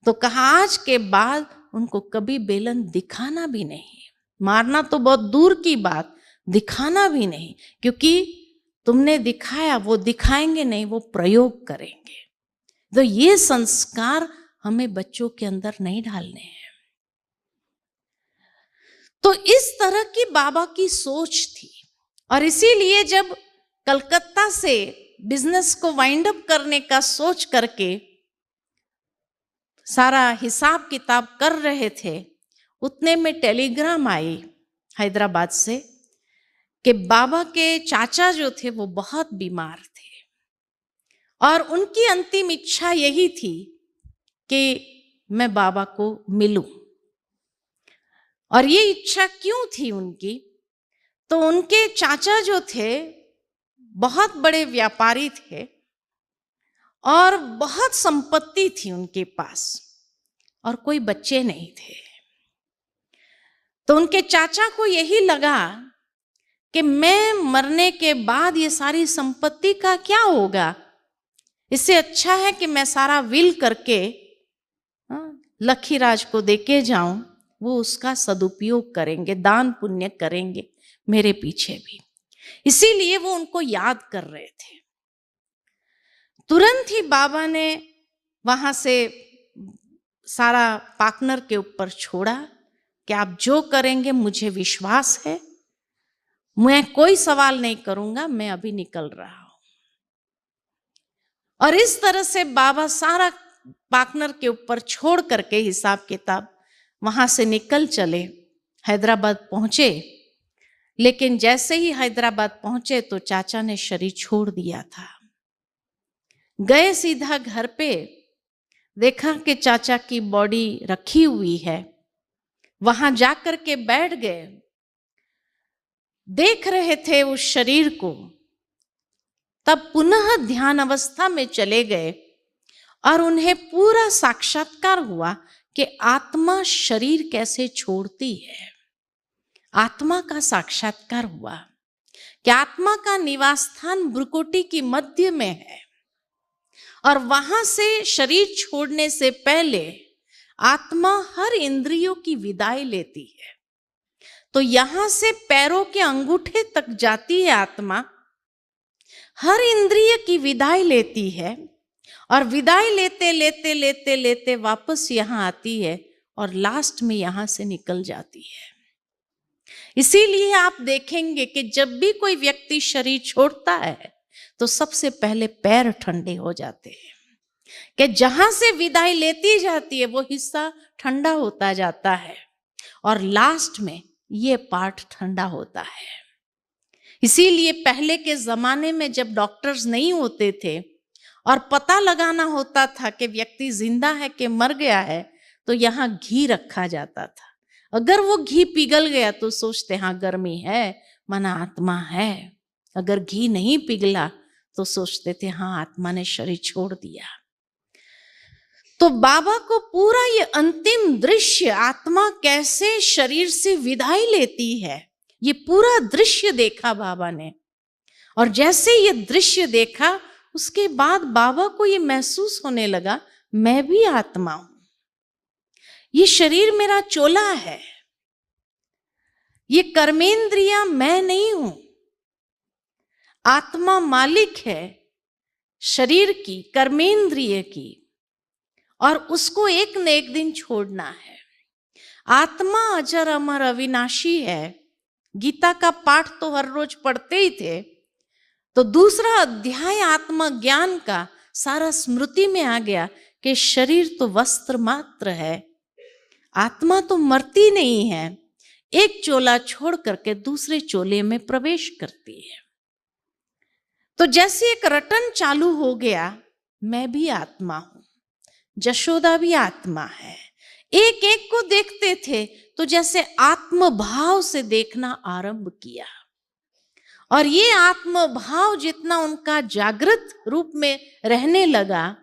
तो कहा आज के बाद उनको कभी बेलन दिखाना भी नहीं, मारना तो बहुत दूर की बात, दिखाना भी नहीं, क्योंकि तुमने दिखाया, वो दिखाएंगे नहीं, वो प्रयोग करेंगे। तो ये संस्कार हमें बच्चों के अंदर नहीं डालने हैं। तो इस तरह की बाबा की सोच थी, और इसीलिए जब कलकत्ता से बिजनेस को वाइंड अप करने का सोच करके सारा हिसाब किताब कर रहे थे, उतने में टेलीग्राम आई हैदराबाद से कि बाबा के चाचा जो थे वो बहुत बीमार थे और उनकी अंतिम इच्छा यही थी कि मैं बाबा को मिलूं। और ये इच्छा क्यों थी उनकी? तो उनके चाचा जो थे बहुत बड़े व्यापारी थे और बहुत संपत्ति थी उनके पास, और कोई बच्चे नहीं थे। तो उनके चाचा को यही लगा कि मैं मरने के बाद ये सारी संपत्ति का क्या होगा, इससे अच्छा है कि मैं सारा विल करके लखीराज को देके जाऊं, वो उसका सदुपयोग करेंगे, दान पुण्य करेंगे मेरे पीछे भी। इसीलिए वो उनको याद कर रहे थे। तुरंत ही बाबा ने वहां से सारा पार्टनर के ऊपर छोड़ा कि आप जो करेंगे मुझे विश्वास है मैं कोई सवाल नहीं करूंगा, मैं अभी निकल रहा हूं। और इस तरह से बाबा सारा पार्टनर के ऊपर छोड़ करके हिसाब किताब वहां से निकल चले, हैदराबाद पहुंचे। लेकिन जैसे ही हैदराबाद पहुंचे तो चाचा ने शरीर छोड़ दिया था। गए सीधा घर पे, देखा कि चाचा की बॉडी रखी हुई है, वहां जाकर के बैठ गए, देख रहे थे उस शरीर को। तब पुनः ध्यान अवस्था में चले गए और उन्हें पूरा साक्षात्कार हुआ कि आत्मा शरीर कैसे छोड़ती है। आत्मा का साक्षात्कार हुआ कि आत्मा का निवास स्थान भ्रुकुटी की मध्य में है और वहां से शरीर छोड़ने से पहले आत्मा हर इंद्रियों की विदाई लेती है। तो यहां से पैरों के अंगूठे तक जाती है आत्मा, हर इंद्रिय की विदाई लेती है और विदाई लेते लेते लेते लेते वापस यहां आती है और लास्ट में यहां से निकल जाती है। इसीलिए आप देखेंगे कि जब भी कोई व्यक्ति शरीर छोड़ता है तो सबसे पहले पैर ठंडे हो जाते हैं, कि जहां से विदाई लेती जाती है वो हिस्सा ठंडा होता जाता है और लास्ट में ये पार्ट ठंडा होता है। इसीलिए पहले के जमाने में जब डॉक्टर्स नहीं होते थे और पता लगाना होता था कि व्यक्ति जिंदा है कि मर गया है, तो यहाँ घी रखा जाता था। अगर वो घी पिघल गया तो सोचते हाँ गर्मी है, माना आत्मा है। अगर घी नहीं पिघला तो सोचते थे हाँ आत्मा ने शरीर छोड़ दिया। तो बाबा को पूरा ये अंतिम दृश्य, आत्मा कैसे शरीर से विदाई लेती है, ये पूरा दृश्य देखा बाबा ने। और जैसे ये दृश्य देखा उसके बाद बाबा को ये महसूस होने लगा मैं भी आत्मा हूं, ये शरीर मेरा चोला है, ये कर्मेंद्रिया मैं नहीं हूं। आत्मा मालिक है शरीर की, कर्मेंद्रिय की, और उसको एक न एक दिन छोड़ना है। आत्मा अजर अमर अविनाशी है। गीता का पाठ तो हर रोज पढ़ते ही थे, तो दूसरा अध्याय आत्मा ज्ञान का सारा स्मृति में आ गया कि शरीर तो वस्त्र मात्र है, आत्मा तो मरती नहीं है, एक चोला छोड़ करके दूसरे चोले में प्रवेश करती है। तो जैसे एक रटन चालू हो गया, मैं भी आत्मा हूं, जशोदा भी आत्मा है। एक एक को देखते थे तो जैसे आत्म भाव से देखना आरंभ किया, और ये आत्म भाव जितना उनका जागृत रूप में रहने लगा,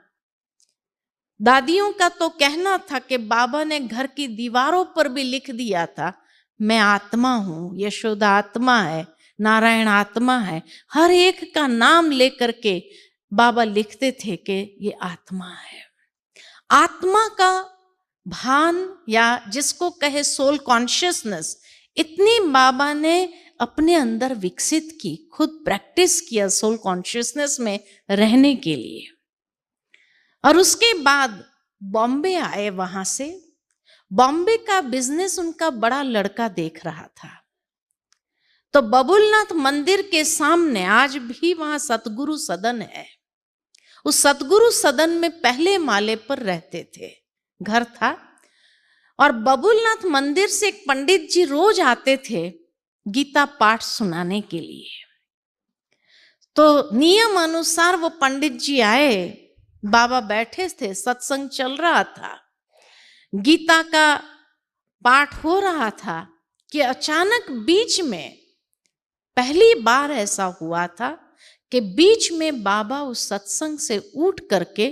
दादियों का तो कहना था कि बाबा ने घर की दीवारों पर भी लिख दिया था मैं आत्मा हूं, यशोदा आत्मा है, नारायण आत्मा है। हर एक का नाम लेकर के बाबा लिखते थे कि ये आत्मा है। आत्मा का भान या जिसको कहे सोल कॉन्शियसनेस, इतनी बाबा ने अपने अंदर विकसित की, खुद प्रैक्टिस किया सोल कॉन्शियसनेस में रहने के लिए। और उसके बाद बॉम्बे आए। वहां से बॉम्बे का बिजनेस उनका बड़ा लड़का देख रहा था। तो बबुलनाथ मंदिर के सामने आज भी वहां सतगुरु सदन है। उस सतगुरु सदन में पहले माले पर रहते थे, घर था। और बबुलनाथ मंदिर से एक पंडित जी रोज आते थे गीता पाठ सुनाने के लिए। तो नियम अनुसार वो पंडित जी आए, बाबा बैठे थे, सत्संग चल रहा था, गीता का पाठ हो रहा था कि अचानक बीच में, पहली बार ऐसा हुआ था कि बीच में बाबा उस सत्संग से उठ करके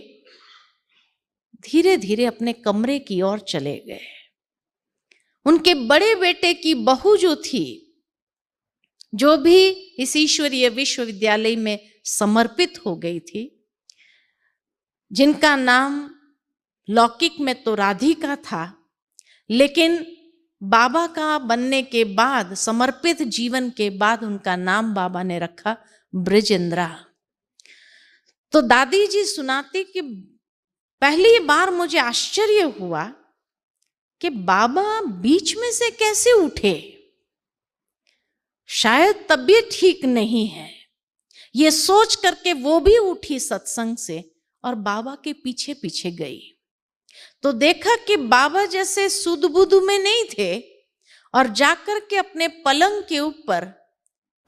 धीरे धीरे अपने कमरे की ओर चले गए। उनके बड़े बेटे की बहू जो थी, जो भी इस ईश्वरीय विश्वविद्यालय में समर्पित हो गई थी, जिनका नाम लौकिक में तो राधिका था, लेकिन बाबा का बनने के बाद, समर्पित जीवन के बाद उनका नाम बाबा ने रखा ब्रजेंद्रा। तो दादी जी सुनाती कि पहली बार मुझे आश्चर्य हुआ कि बाबा बीच में से कैसे उठे। शायद तबीयत ठीक नहीं है, ये सोच करके वो भी उठी सत्संग से और बाबा के पीछे पीछे गई। तो देखा कि बाबा जैसे सुध बुध में नहीं थे और जाकर के अपने पलंग के ऊपर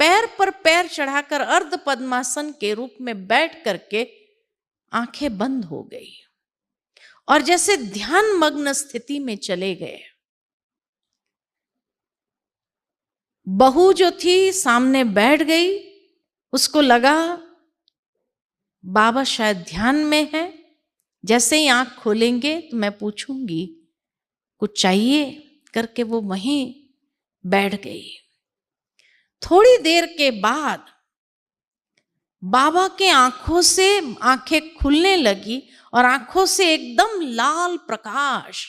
पैर पर पैर चढ़ाकर अर्ध पद्मासन के रूप में बैठ करके आंखें बंद हो गई और जैसे ध्यान मग्न स्थिति में चले गए। बहू जो थी सामने बैठ गई, उसको लगा बाबा शायद ध्यान में है, जैसे ही आंख खोलेंगे तो मैं पूछूंगी कुछ चाहिए करके वो वहीं बैठ गई। थोड़ी देर के बाद बाबा के आंखों से आंखें खुलने लगी और आंखों से एकदम लाल प्रकाश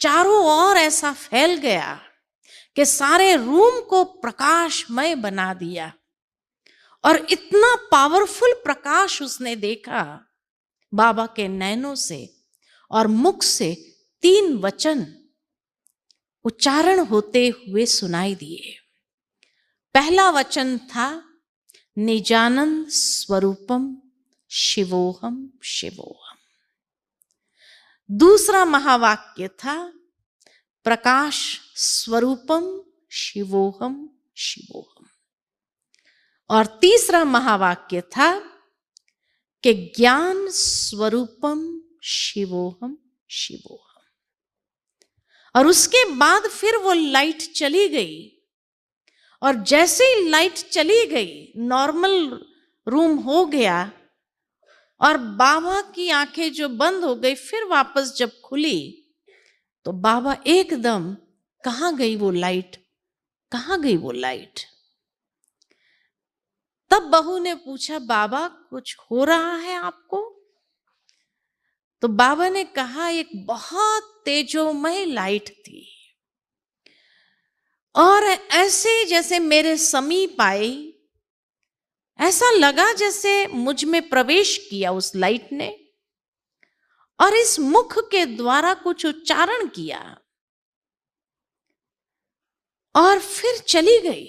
चारों ओर ऐसा फैल गया कि सारे रूम को प्रकाशमय बना दिया। और इतना पावरफुल प्रकाश उसने देखा बाबा के नैनों से, और मुख से 3 वचन उच्चारण होते हुए सुनाई दिए। पहला वचन था निजानंद स्वरूपम शिवोहम शिवोहम। दूसरा महावाक्य था प्रकाश स्वरूपम शिवोहम शिवोहम। और तीसरा महावाक्य था कि ज्ञान स्वरूपम शिवोहम शिवोहम। और उसके बाद फिर वो लाइट चली गई, और जैसे ही लाइट चली गई नॉर्मल रूम हो गया और बाबा की आंखें जो बंद हो गई फिर वापस जब खुली तो बाबा एकदम, कहाँ गई वो लाइट, कहाँ गई वो लाइट। तब बहू ने पूछा बाबा कुछ हो रहा है आपको? तो बाबा ने कहा एक बहुत तेजोमय लाइट थी और ऐसे जैसे मेरे समीप आई, ऐसा लगा जैसे मुझ में प्रवेश किया उस लाइट ने और इस मुख के द्वारा कुछ उच्चारण किया और फिर चली गई।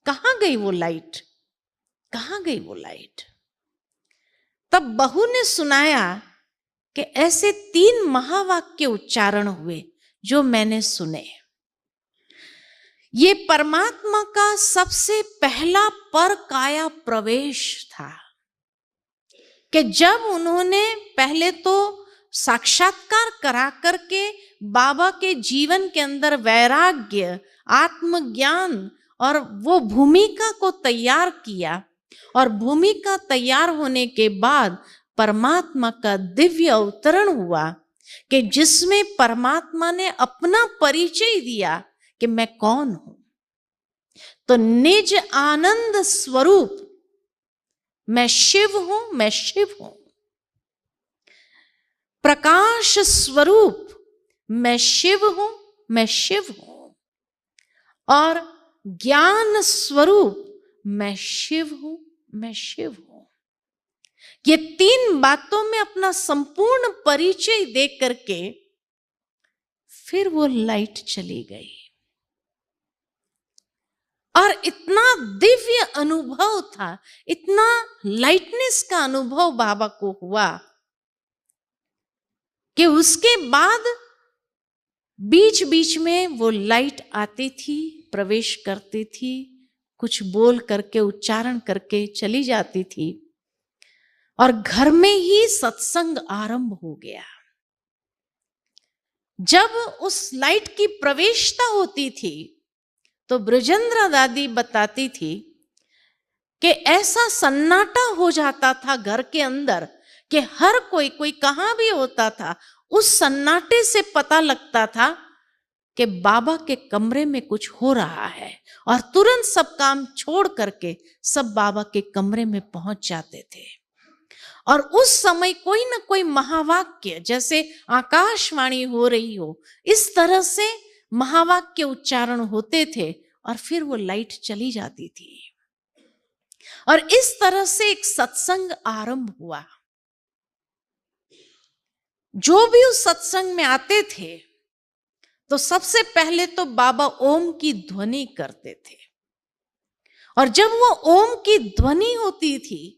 कहां गई वो लाइट, कहां गई वो लाइट? तब बहू ने सुनाया कि ऐसे 3 महावाक्य उच्चारण हुए जो मैंने सुने। ये परमात्मा का सबसे पहला पर काया प्रवेश था कि जब उन्होंने पहले तो साक्षात्कार करा करके बाबा के जीवन के अंदर वैराग्य, आत्मज्ञान और वो भूमिका को तैयार किया, और भूमिका तैयार होने के बाद परमात्मा का दिव्य अवतरण हुआ कि जिसमें परमात्मा ने अपना परिचय दिया कि मैं कौन हूं। तो निज आनंद स्वरूप मैं शिव हूं, मैं शिव हूं। प्रकाश स्वरूप मैं शिव हूं, मैं शिव हूं। और ज्ञान स्वरूप मैं शिव हूं, मैं शिव हूं। ये 3 बातों में अपना संपूर्ण परिचय दे करके फिर वो लाइट चली गई और इतना दिव्य अनुभव था, इतना लाइटनेस का अनुभव बाबा को हुआ कि उसके बाद बीच बीच में वो लाइट आती थी, प्रवेश करती थी, कुछ बोल करके उच्चारण करके चली जाती थी और घर में ही सत्संग आरंभ हो गया। जब उस लाइट की प्रवेशता होती थी तो ब्रजेंद्र दादी बताती थी कि ऐसा सन्नाटा हो जाता था घर के अंदर कि हर कोई कहां भी होता था, उस सन्नाटे से पता लगता था कि बाबा के कमरे में कुछ हो रहा है, और तुरंत सब काम छोड़ करके सब बाबा के कमरे में पहुंच जाते थे। और उस समय कोई ना कोई महावाक्य, जैसे आकाशवाणी हो रही हो, इस तरह से महावाक्य उच्चारण होते थे और फिर वो लाइट चली जाती थी और इस तरह से एक सत्संग आरंभ हुआ। जो भी उस सत्संग में आते थे तो सबसे पहले तो बाबा ओम की ध्वनि करते थे। और जब वो ओम की ध्वनि होती थी,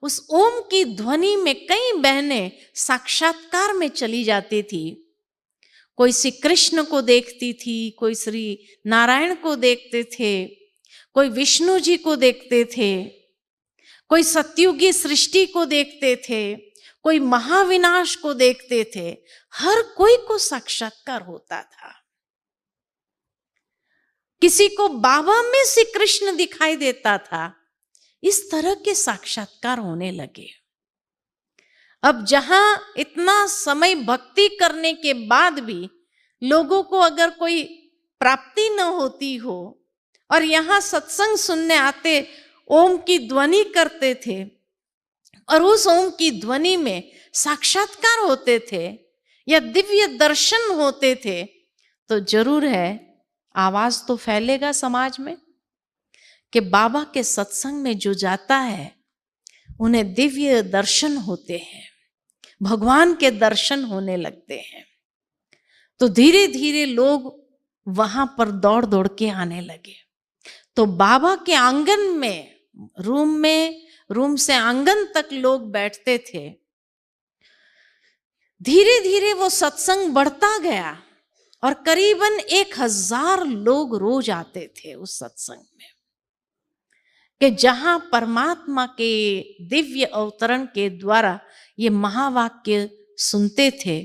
उस ओम की ध्वनि में कई बहनें साक्षात्कार में चली जाती थी। कोई श्री कृष्ण को देखती थी, कोई श्री नारायण को देखते थे, कोई विष्णु जी को देखते थे, कोई सतयुगी सृष्टि को देखते थे, कोई महाविनाश को देखते थे। हर कोई को साक्षात्कार होता था। किसी को बाबा में श्री कृष्ण दिखाई देता था। इस तरह के साक्षात्कार होने लगे। अब जहां इतना समय भक्ति करने के बाद भी लोगों को अगर कोई प्राप्ति न होती हो और यहाँ सत्संग सुनने आते, ओम की ध्वनि करते थे और उस ओम की ध्वनि में साक्षात्कार होते थे या दिव्य दर्शन होते थे, तो जरूर है आवाज तो फैलेगा समाज में कि बाबा के सत्संग में जो जाता है उन्हें दिव्य दर्शन होते हैं, भगवान के दर्शन होने लगते हैं। तो धीरे धीरे लोग वहां पर दौड़ दौड़ के आने लगे। तो बाबा के आंगन में, रूम से आंगन तक लोग बैठते थे। धीरे धीरे वो सत्संग बढ़ता गया और करीबन 1000 लोग रोज आते थे उस सत्संग में, कि जहां परमात्मा के दिव्य अवतरण के द्वारा ये महावाक्य सुनते थे,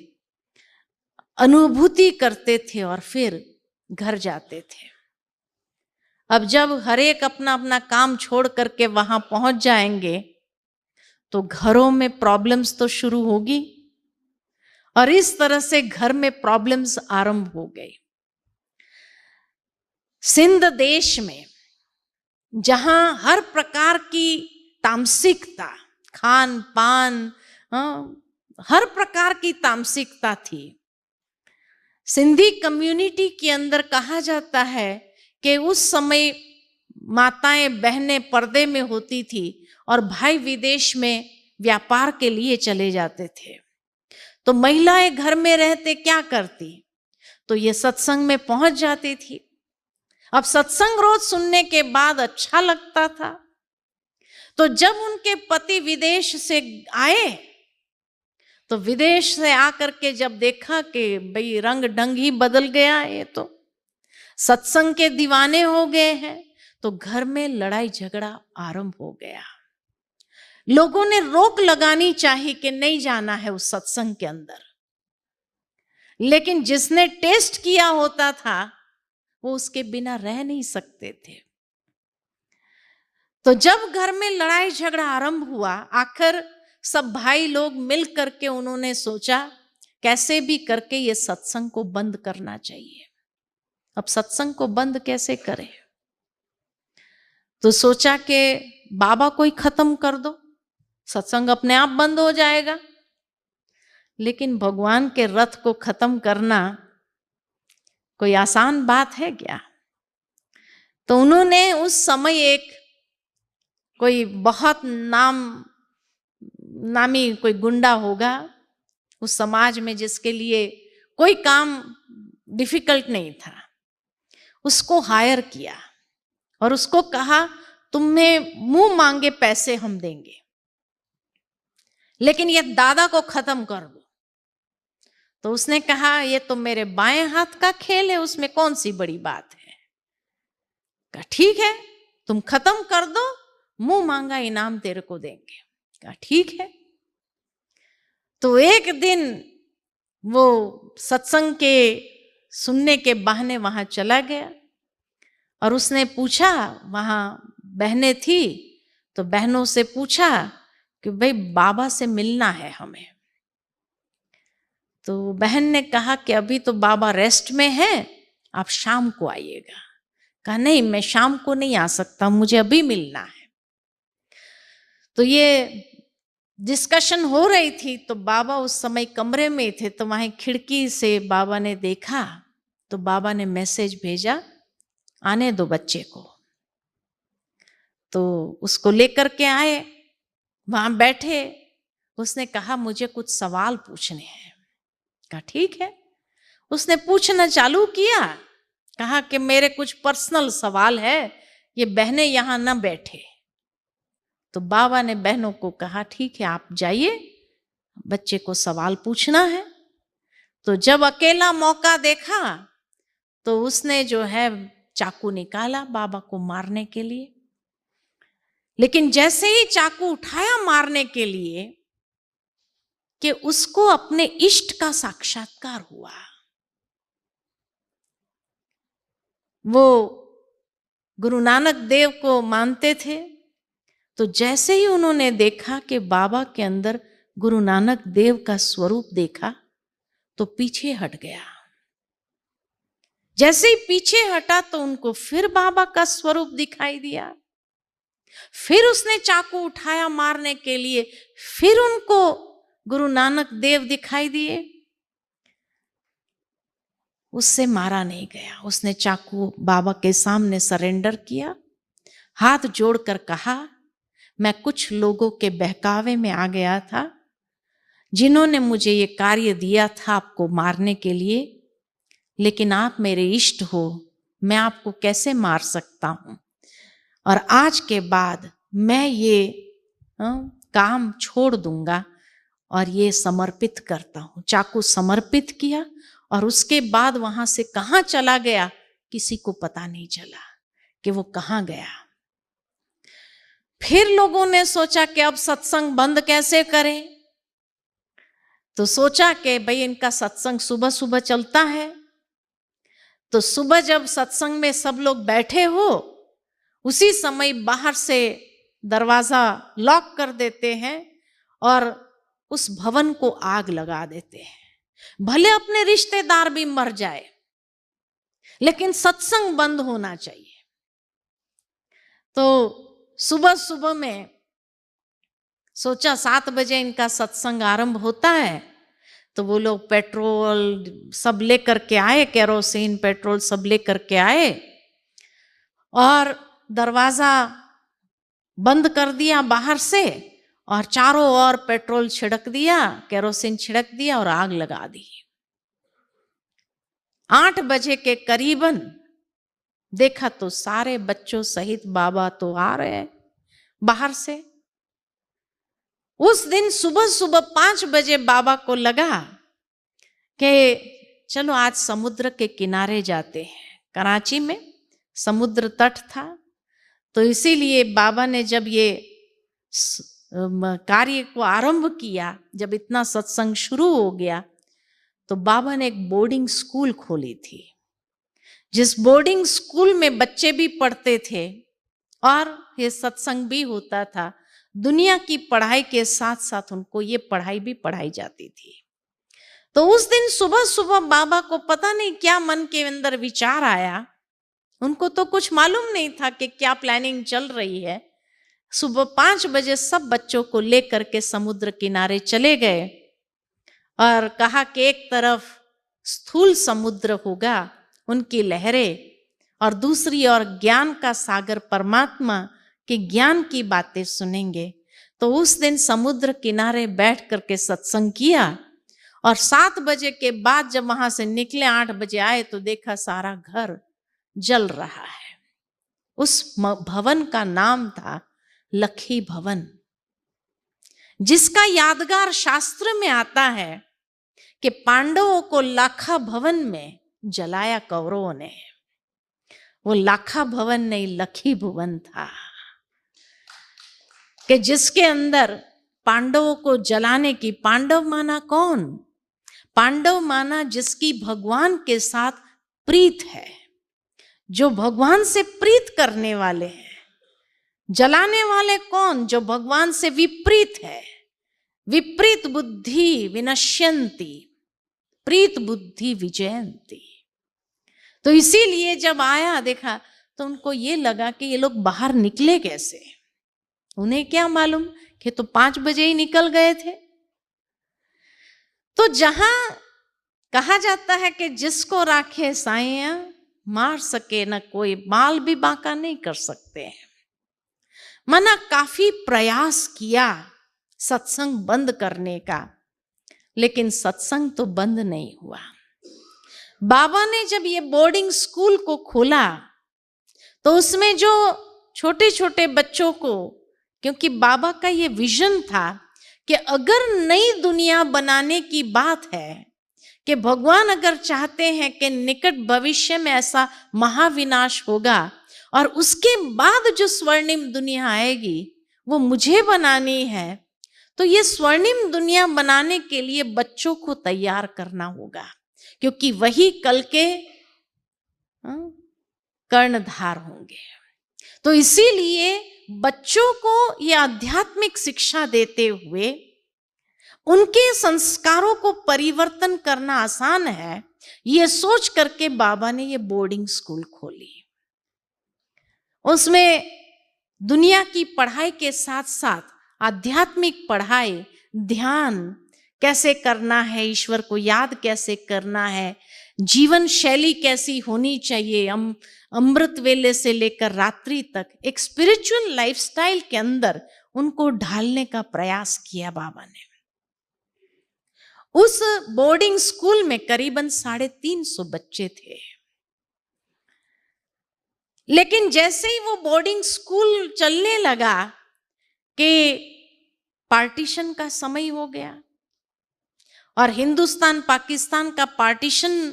अनुभूति करते थे और फिर घर जाते थे। अब जब हर एक अपना अपना काम छोड़ करके वहां पहुंच जाएंगे तो घरों में प्रॉब्लम्स तो शुरू होगी, और इस तरह से घर में प्रॉब्लम्स आरंभ हो गई। सिंध देश में जहां हर प्रकार की तामसिकता, खान पान, हर प्रकार की तामसिकता थी। सिंधी कम्युनिटी के अंदर कहा जाता है कि उस समय माताएं बहनें पर्दे में होती थी और भाई विदेश में व्यापार के लिए चले जाते थे। तो महिलाएं घर में रहते क्या करती, तो ये सत्संग में पहुंच जाती थी। अब सत्संग रोज सुनने के बाद अच्छा लगता था। तो जब उनके पति विदेश से आए तो विदेश से आकर के जब देखा कि भाई रंग ढंग ही बदल गया, ये तो सत्संग के दीवाने हो गए हैं, तो घर में लड़ाई झगड़ा आरंभ हो गया। लोगों ने रोक लगानी चाहिए कि नहीं जाना है उस सत्संग के अंदर, लेकिन जिसने टेस्ट किया होता था वो उसके बिना रह नहीं सकते थे। तो जब घर में लड़ाई झगड़ा आरंभ हुआ, आखिर सब भाई लोग मिल करके उन्होंने सोचा कैसे भी करके ये सत्संग को बंद करना चाहिए। अब सत्संग को बंद कैसे करें, तो सोचा कि बाबा को ही खत्म कर दो, सत्संग अपने आप बंद हो जाएगा। लेकिन भगवान के रथ को खत्म करना कोई आसान बात है क्या? तो उन्होंने उस समय एक कोई बहुत नामी कोई गुंडा होगा उस समाज में जिसके लिए कोई काम डिफिकल्ट नहीं था, उसको हायर किया और उसको कहा तुम्हें मुंह मांगे पैसे हम देंगे, लेकिन ये दादा को खत्म कर दो। तो उसने कहा ये तो मेरे बाएं हाथ का खेल है, उसमें कौन सी बड़ी बात है। कहा ठीक है तुम खत्म कर दो, मुंह मांगा इनाम तेरे को देंगे। कहा ठीक है। तो एक दिन वो सत्संग के सुनने के बहाने वहां चला गया और उसने पूछा, वहां बहनें थी तो बहनों से पूछा कि भाई बाबा से मिलना है हमें। तो बहन ने कहा कि अभी तो बाबा रेस्ट में है, आप शाम को आइएगा। कहा नहीं मैं शाम को नहीं आ सकता, मुझे अभी मिलना है। तो ये डिस्कशन हो रही थी, तो बाबा उस समय कमरे में थे, तो वहीं खिड़की से बाबा ने देखा, तो बाबा ने मैसेज भेजा आने दो बच्चे को। तो उसको लेकर के आए, वहां बैठे, उसने कहा मुझे कुछ सवाल पूछने हैं। कहा ठीक है। उसने पूछना चालू किया, कहा कि मेरे कुछ पर्सनल सवाल है ये बहनें यहां न बैठे। तो बाबा ने बहनों को कहा ठीक है आप जाइए, बच्चे को सवाल पूछना है। तो जब अकेला मौका देखा तो उसने जो है चाकू निकाला बाबा को मारने के लिए। लेकिन जैसे ही चाकू उठाया मारने के लिए कि उसको अपने इष्ट का साक्षात्कार हुआ। वो गुरु नानक देव को मानते थे, तो जैसे ही उन्होंने देखा कि बाबा के अंदर गुरु नानक देव का स्वरूप देखा तो पीछे हट गया। जैसे ही पीछे हटा तो उनको फिर बाबा का स्वरूप दिखाई दिया। फिर उसने चाकू उठाया मारने के लिए, फिर उनको गुरु नानक देव दिखाई दिए। उससे मारा नहीं गया, उसने चाकू बाबा के सामने सरेंडर किया, हाथ जोड़कर कहा मैं कुछ लोगों के बहकावे में आ गया था, जिन्होंने मुझे ये कार्य दिया था आपको मारने के लिए, लेकिन आप मेरे इष्ट हो, मैं आपको कैसे मार सकता हूं। और आज के बाद मैं ये काम छोड़ दूंगा और ये समर्पित करता हूं। चाकू समर्पित किया और उसके बाद वहां से कहां चला गया किसी को पता नहीं चला कि वो कहां गया। फिर लोगों ने सोचा कि अब सत्संग बंद कैसे करें। तो सोचा कि भाई इनका सत्संग सुबह सुबह चलता है, तो सुबह जब सत्संग में सब लोग बैठे हो उसी समय बाहर से दरवाजा लॉक कर देते हैं और उस भवन को आग लगा देते हैं। भले अपने रिश्तेदार भी मर जाए लेकिन सत्संग बंद होना चाहिए। तो सुबह सुबह में सोचा 7 बजे इनका सत्संग आरंभ होता है, तो वो लोग पेट्रोल सब लेकर के आए, केरोसिन पेट्रोल सब लेकर के आए और दरवाजा बंद कर दिया बाहर से और चारों ओर पेट्रोल छिड़क दिया, केरोसिन छिड़क दिया और आग लगा दी। 8 बजे के करीबन देखा तो सारे बच्चों सहित बाबा तो आ रहे हैं बाहर से। उस दिन सुबह सुबह 5 बजे बाबा को लगा कि चलो आज समुद्र के किनारे जाते हैं। कराची में समुद्र तट था, तो इसीलिए बाबा ने जब ये कार्य को आरंभ किया, जब इतना सत्संग शुरू हो गया, तो बाबा ने एक बोर्डिंग स्कूल खोली थी, जिस बोर्डिंग स्कूल में बच्चे भी पढ़ते थे और ये सत्संग भी होता था। दुनिया की पढ़ाई के साथ साथ उनको ये पढ़ाई भी पढ़ाई जाती थी। तो उस दिन सुबह सुबह बाबा को पता नहीं क्या मन के अंदर विचार आया, उनको तो कुछ मालूम नहीं था कि क्या प्लानिंग चल रही है। सुबह 5 बजे सब बच्चों को लेकर के समुद्र किनारे चले गए और कहा कि एक तरफ स्थूल समुद्र होगा, उनकी लहरें, और दूसरी ओर ज्ञान का सागर परमात्मा के ज्ञान की बातें सुनेंगे। तो उस दिन समुद्र किनारे बैठ करके सत्संग किया और 7 बजे के बाद जब वहां से निकले 8 बजे आए तो देखा सारा घर जल रहा है। उस भवन का नाम था लखी भवन, जिसका यादगार शास्त्र में आता है कि पांडवों को लाखा भवन में जलाया कौरवों ने। वो लाखा भवन नहीं लखी भवन था कि जिसके अंदर पांडवों को जलाने की, पांडव माना कौन? पांडव माना जिसकी भगवान के साथ प्रीत है, जो भगवान से प्रीत करने वाले हैं। जलाने वाले कौन? जो भगवान से विपरीत है। विपरीत बुद्धि विनश्यन्ति, प्रीत बुद्धि विजयन्ति। तो इसीलिए जब आया देखा तो उनको ये लगा कि ये लोग बाहर निकले कैसे। उन्हें क्या मालूम कि तो 5 बजे ही निकल गए थे। तो जहां कहा जाता है कि जिसको राखे साइयां मार सके न कोई, माल भी बांका नहीं कर सकते हैं। मना काफी प्रयास किया सत्संग बंद करने का, लेकिन सत्संग तो बंद नहीं हुआ। बाबा ने जब ये बोर्डिंग स्कूल को खोला तो उसमें जो छोटे छोटे बच्चों को, क्योंकि बाबा का ये विजन था कि अगर नई दुनिया बनाने की बात है, कि भगवान अगर चाहते हैं कि निकट भविष्य में ऐसा महाविनाश होगा और उसके बाद जो स्वर्णिम दुनिया आएगी वो मुझे बनानी है, तो ये स्वर्णिम दुनिया बनाने के लिए बच्चों को तैयार करना होगा, क्योंकि वही कल के कर्णधार होंगे। तो इसीलिए बच्चों को ये आध्यात्मिक शिक्षा देते हुए उनके संस्कारों को परिवर्तन करना आसान है, ये सोच करके बाबा ने ये बोर्डिंग स्कूल खोली। उसमें दुनिया की पढ़ाई के साथ साथ आध्यात्मिक पढ़ाई, ध्यान कैसे करना है, ईश्वर को याद कैसे करना है, जीवन शैली कैसी होनी चाहिए, अमृत वेले से लेकर रात्रि तक एक स्पिरिचुअल लाइफस्टाइल के अंदर उनको ढालने का प्रयास किया बाबा ने। उस बोर्डिंग स्कूल में करीबन 350 बच्चे थे। लेकिन जैसे ही वो बोर्डिंग स्कूल चलने लगा कि पार्टीशन का समय हो गया और हिंदुस्तान पाकिस्तान का पार्टीशन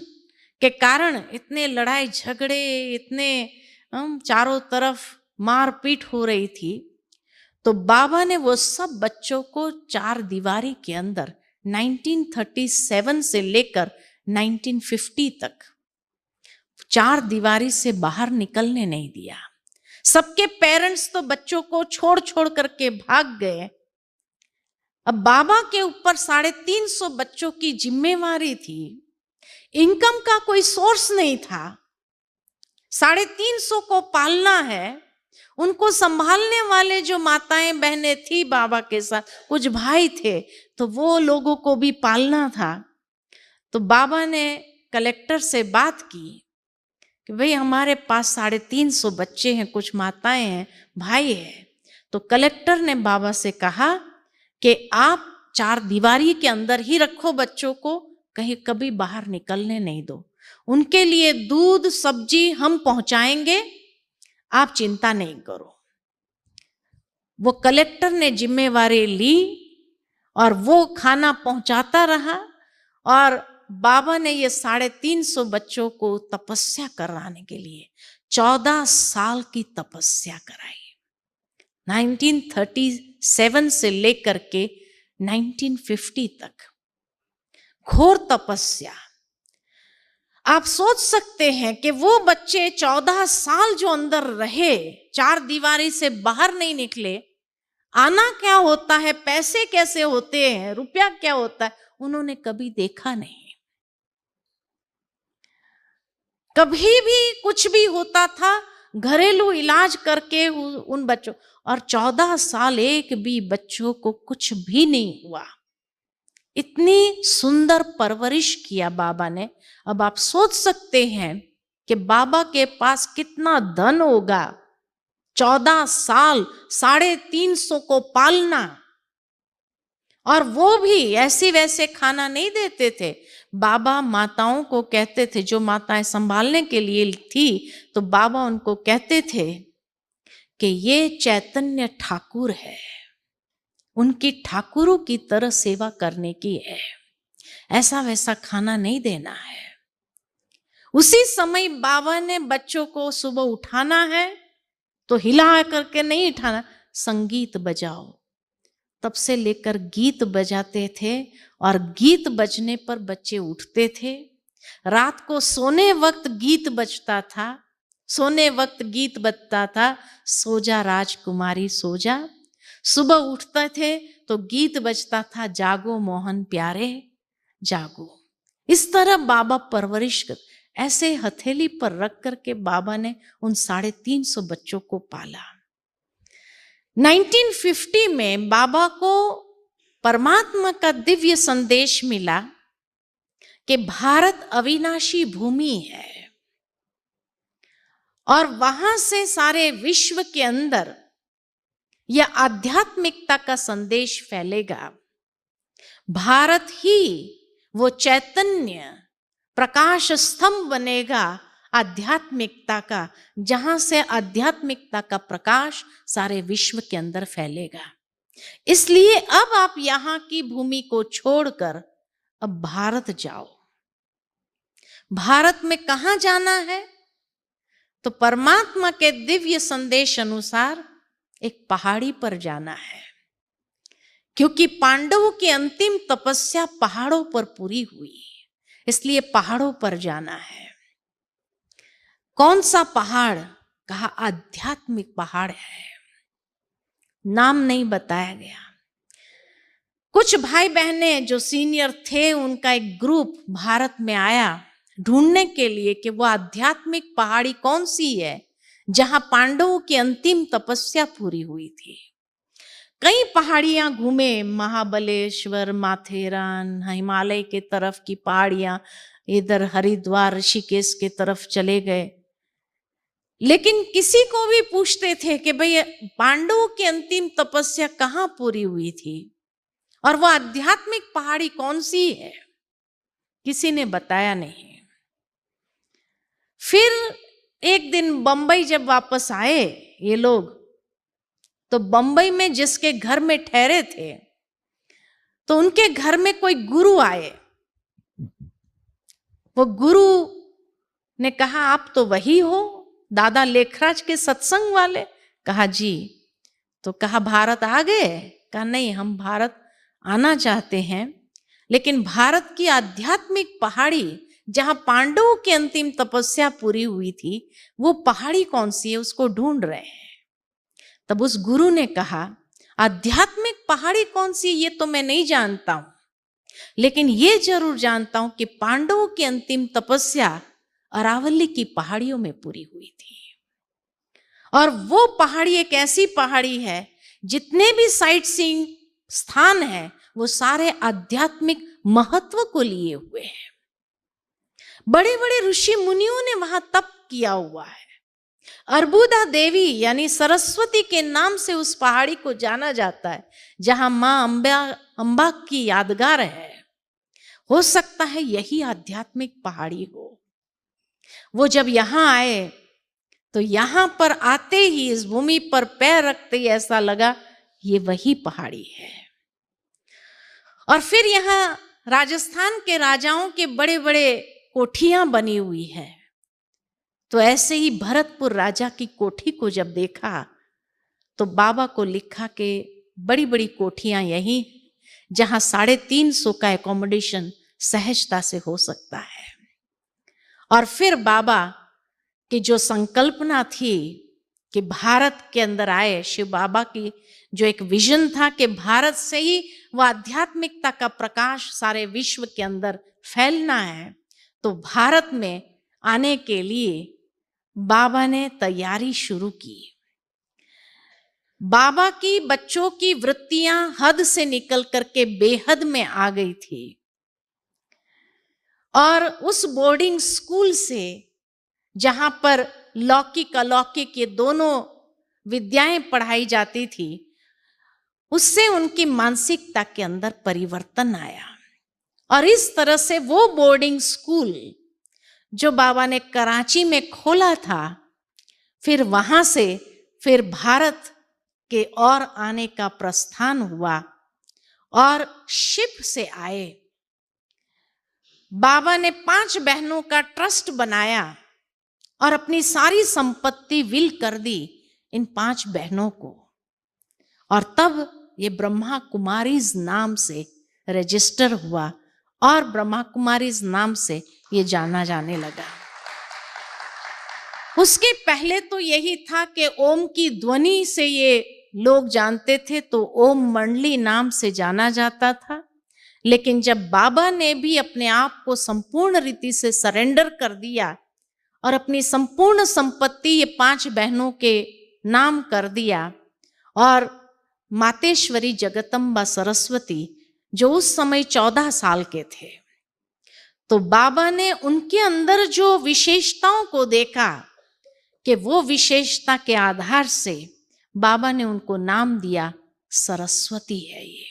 के कारण इतने लड़ाई झगड़े, इतने चारों तरफ मारपीट हो रही थी, तो बाबा ने वो सब बच्चों को 4 दीवारी के अंदर 1937 से लेकर 1950 तक 4 दीवारी से बाहर निकलने नहीं दिया। सबके पेरेंट्स तो बच्चों को छोड़ छोड़ करके भाग गए। अब बाबा के ऊपर 350 बच्चों की जिम्मेवारी थी। इनकम का कोई सोर्स नहीं था, 350 को पालना है। उनको संभालने वाले जो माताएं बहनें थी बाबा के साथ, कुछ भाई थे, तो वो लोगों को भी पालना था। तो बाबा ने कलेक्टर से बात की कि भाई हमारे पास 350 बच्चे हैं, कुछ माताएं हैं, भाई है। तो कलेक्टर ने बाबा से कहा कि आप 4 दीवारी के अंदर ही रखो बच्चों को, कहीं कभी बाहर निकलने नहीं दो। उनके लिए दूध सब्जी हम पहुंचाएंगे, आप चिंता नहीं करो। वो कलेक्टर ने जिम्मेवारी ली और वो खाना पहुंचाता रहा और बाबा ने ये 350 बच्चों को तपस्या कराने के लिए 14 साल की तपस्या कराई। 1937 से लेकर के 1950 तक घोर तपस्या। आप सोच सकते हैं कि वो बच्चे 14 साल जो अंदर रहे, 4 दीवारी से बाहर नहीं निकले, आना क्या होता है, पैसे कैसे होते हैं, रुपया क्या होता है, उन्होंने कभी देखा नहीं। कभी भी कुछ भी होता था घरेलू इलाज करके उन बच्चों, और 14 साल एक भी बच्चों को कुछ भी नहीं हुआ। इतनी सुंदर परवरिश किया बाबा ने। अब आप सोच सकते हैं कि बाबा के पास कितना धन होगा। 14 साल 350 को पालना, और वो भी ऐसे वैसे खाना नहीं देते थे। बाबा माताओं को कहते थे, जो माताएं संभालने के लिए थी, तो बाबा उनको कहते थे कि ये चैतन्य ठाकुर है, उनकी ठाकुरों की तरह सेवा करने की है, ऐसा वैसा खाना नहीं देना है। उसी समय बाबा ने बच्चों को सुबह उठाना है तो हिला करके नहीं उठाना, संगीत बजाओ। तब से लेकर गीत बजाते थे और गीत बजने पर बच्चे उठते थे। रात को सोने वक्त गीत बजता था, सोने वक्त गीत बजता था, सो जा राजकुमारी सो जा। सुबह उठते थे तो गीत बजता था, जागो मोहन प्यारे जागो। इस तरह बाबा परवरिश कर, ऐसे हथेली पर रख करके बाबा ने उन 350 बच्चों को पाला। 1950 में बाबा को परमात्मा का दिव्य संदेश मिला कि भारत अविनाशी भूमि है और वहां से सारे विश्व के अंदर यह आध्यात्मिकता का संदेश फैलेगा। भारत ही वो चैतन्य प्रकाश स्तंभ बनेगा, आध्यात्मिकता का, जहां से आध्यात्मिकता का प्रकाश सारे विश्व के अंदर फैलेगा। इसलिए अब आप यहां की भूमि को छोड़कर अब भारत जाओ। भारत में कहां जाना है? तो परमात्मा के दिव्य संदेश अनुसार एक पहाड़ी पर जाना है, क्योंकि पांडवों की अंतिम तपस्या पहाड़ों पर पूरी हुई, इसलिए पहाड़ों पर जाना है। कौन सा पहाड़? कहा आध्यात्मिक पहाड़ है, नाम नहीं बताया गया। कुछ भाई बहने जो सीनियर थे, उनका एक ग्रुप भारत में आया ढूंढने के लिए कि वो आध्यात्मिक पहाड़ी कौन सी है जहां पांडवों की अंतिम तपस्या पूरी हुई थी। कई पहाड़ियां घूमे, महाबलेश्वर, माथेरान, हिमालय के तरफ की पहाड़ियां, इधर हरिद्वार, ऋषिकेश के तरफ चले गए, लेकिन किसी को भी पूछते थे कि भाई पांडवों की अंतिम तपस्या कहाँ पूरी हुई थी और वो आध्यात्मिक पहाड़ी कौन सी है, किसी ने बताया नहीं। फिर एक दिन बंबई जब वापस आए ये लोग, तो बंबई में जिसके घर में ठहरे थे, तो उनके घर में कोई गुरु आए। वो गुरु ने कहा, आप तो वही हो दादा लेखराज के सत्संग वाले? कहा जी। तो कहा भारत आ गए? कहा नहीं, हम भारत आना चाहते हैं, लेकिन भारत की आध्यात्मिक पहाड़ी जहां पांडवों की अंतिम तपस्या पूरी हुई थी, वो पहाड़ी कौन सी है, उसको ढूंढ रहे हैं। तब उस गुरु ने कहा, आध्यात्मिक पहाड़ी कौन सी ये तो मैं नहीं जानता हूं, लेकिन ये जरूर जानता हूं कि पांडवों की अंतिम तपस्या अरावली की पहाड़ियों में पूरी हुई थी। और वो पहाड़ी एक ऐसी पहाड़ी है, जितने भी साइट सीइंग स्थान हैं वो सारे आध्यात्मिक महत्व को लिए हुए हैं। बड़े बड़े ऋषि मुनियों ने वहां तप किया हुआ है। अर्बुदा देवी यानी सरस्वती के नाम से उस पहाड़ी को जाना जाता है, जहां मां अंबा की यादगार है। हो सकता है यही आध्यात्मिक पहाड़ी हो। वो जब यहां आए तो यहां पर आते ही, इस भूमि पर पैर रखते ही ऐसा लगा ये वही पहाड़ी है। और फिर यहां राजस्थान के राजाओं के बड़े बड़े कोठियां बनी हुई है। तो ऐसे ही भरतपुर राजा की कोठी को जब देखा तो बाबा को लिखा कि बड़ी बड़ी कोठियां यही, जहां 350 का एकोमोडेशन सहजता से हो सकता है। और फिर बाबा की जो संकल्पना थी कि भारत के अंदर आए, शिव बाबा की जो एक विजन था कि भारत से ही वह आध्यात्मिकता का प्रकाश सारे विश्व के अंदर फैलना है, तो भारत में आने के लिए बाबा ने तैयारी शुरू की। बाबा की बच्चों की वृत्तियां हद से निकल करके बेहद में आ गई थी, और उस बोर्डिंग स्कूल से जहां पर लौकिक अलौकिक ये दोनों विद्याएं पढ़ाई जाती थी, उससे उनकी मानसिकता के अंदर परिवर्तन आया। और इस तरह से वो बोर्डिंग स्कूल जो बाबा ने कराची में खोला था, फिर वहां से फिर भारत के और आने का प्रस्थान हुआ और शिप से आए। बाबा ने 5 बहनों का ट्रस्ट बनाया और अपनी सारी संपत्ति विल कर दी इन 5 बहनों को, और तब ये ब्रह्मा कुमारीज नाम से रजिस्टर हुआ और ब्रह्मा कुमारीज नाम से ये जाना जाने लगा। उसके पहले तो यही था कि ओम की ध्वनि से ये लोग जानते थे, तो ओम मंडली नाम से जाना जाता था। लेकिन जब बाबा ने भी अपने आप को संपूर्ण रीति से सरेंडर कर दिया और अपनी संपूर्ण संपत्ति ये 5 बहनों के नाम कर दिया, और मातेश्वरी जगदम्बा सरस्वती जो उस समय 14 साल के थे, तो बाबा ने उनके अंदर जो विशेषताओं को देखा कि वो विशेषता के आधार से बाबा ने उनको नाम दिया सरस्वती है। ये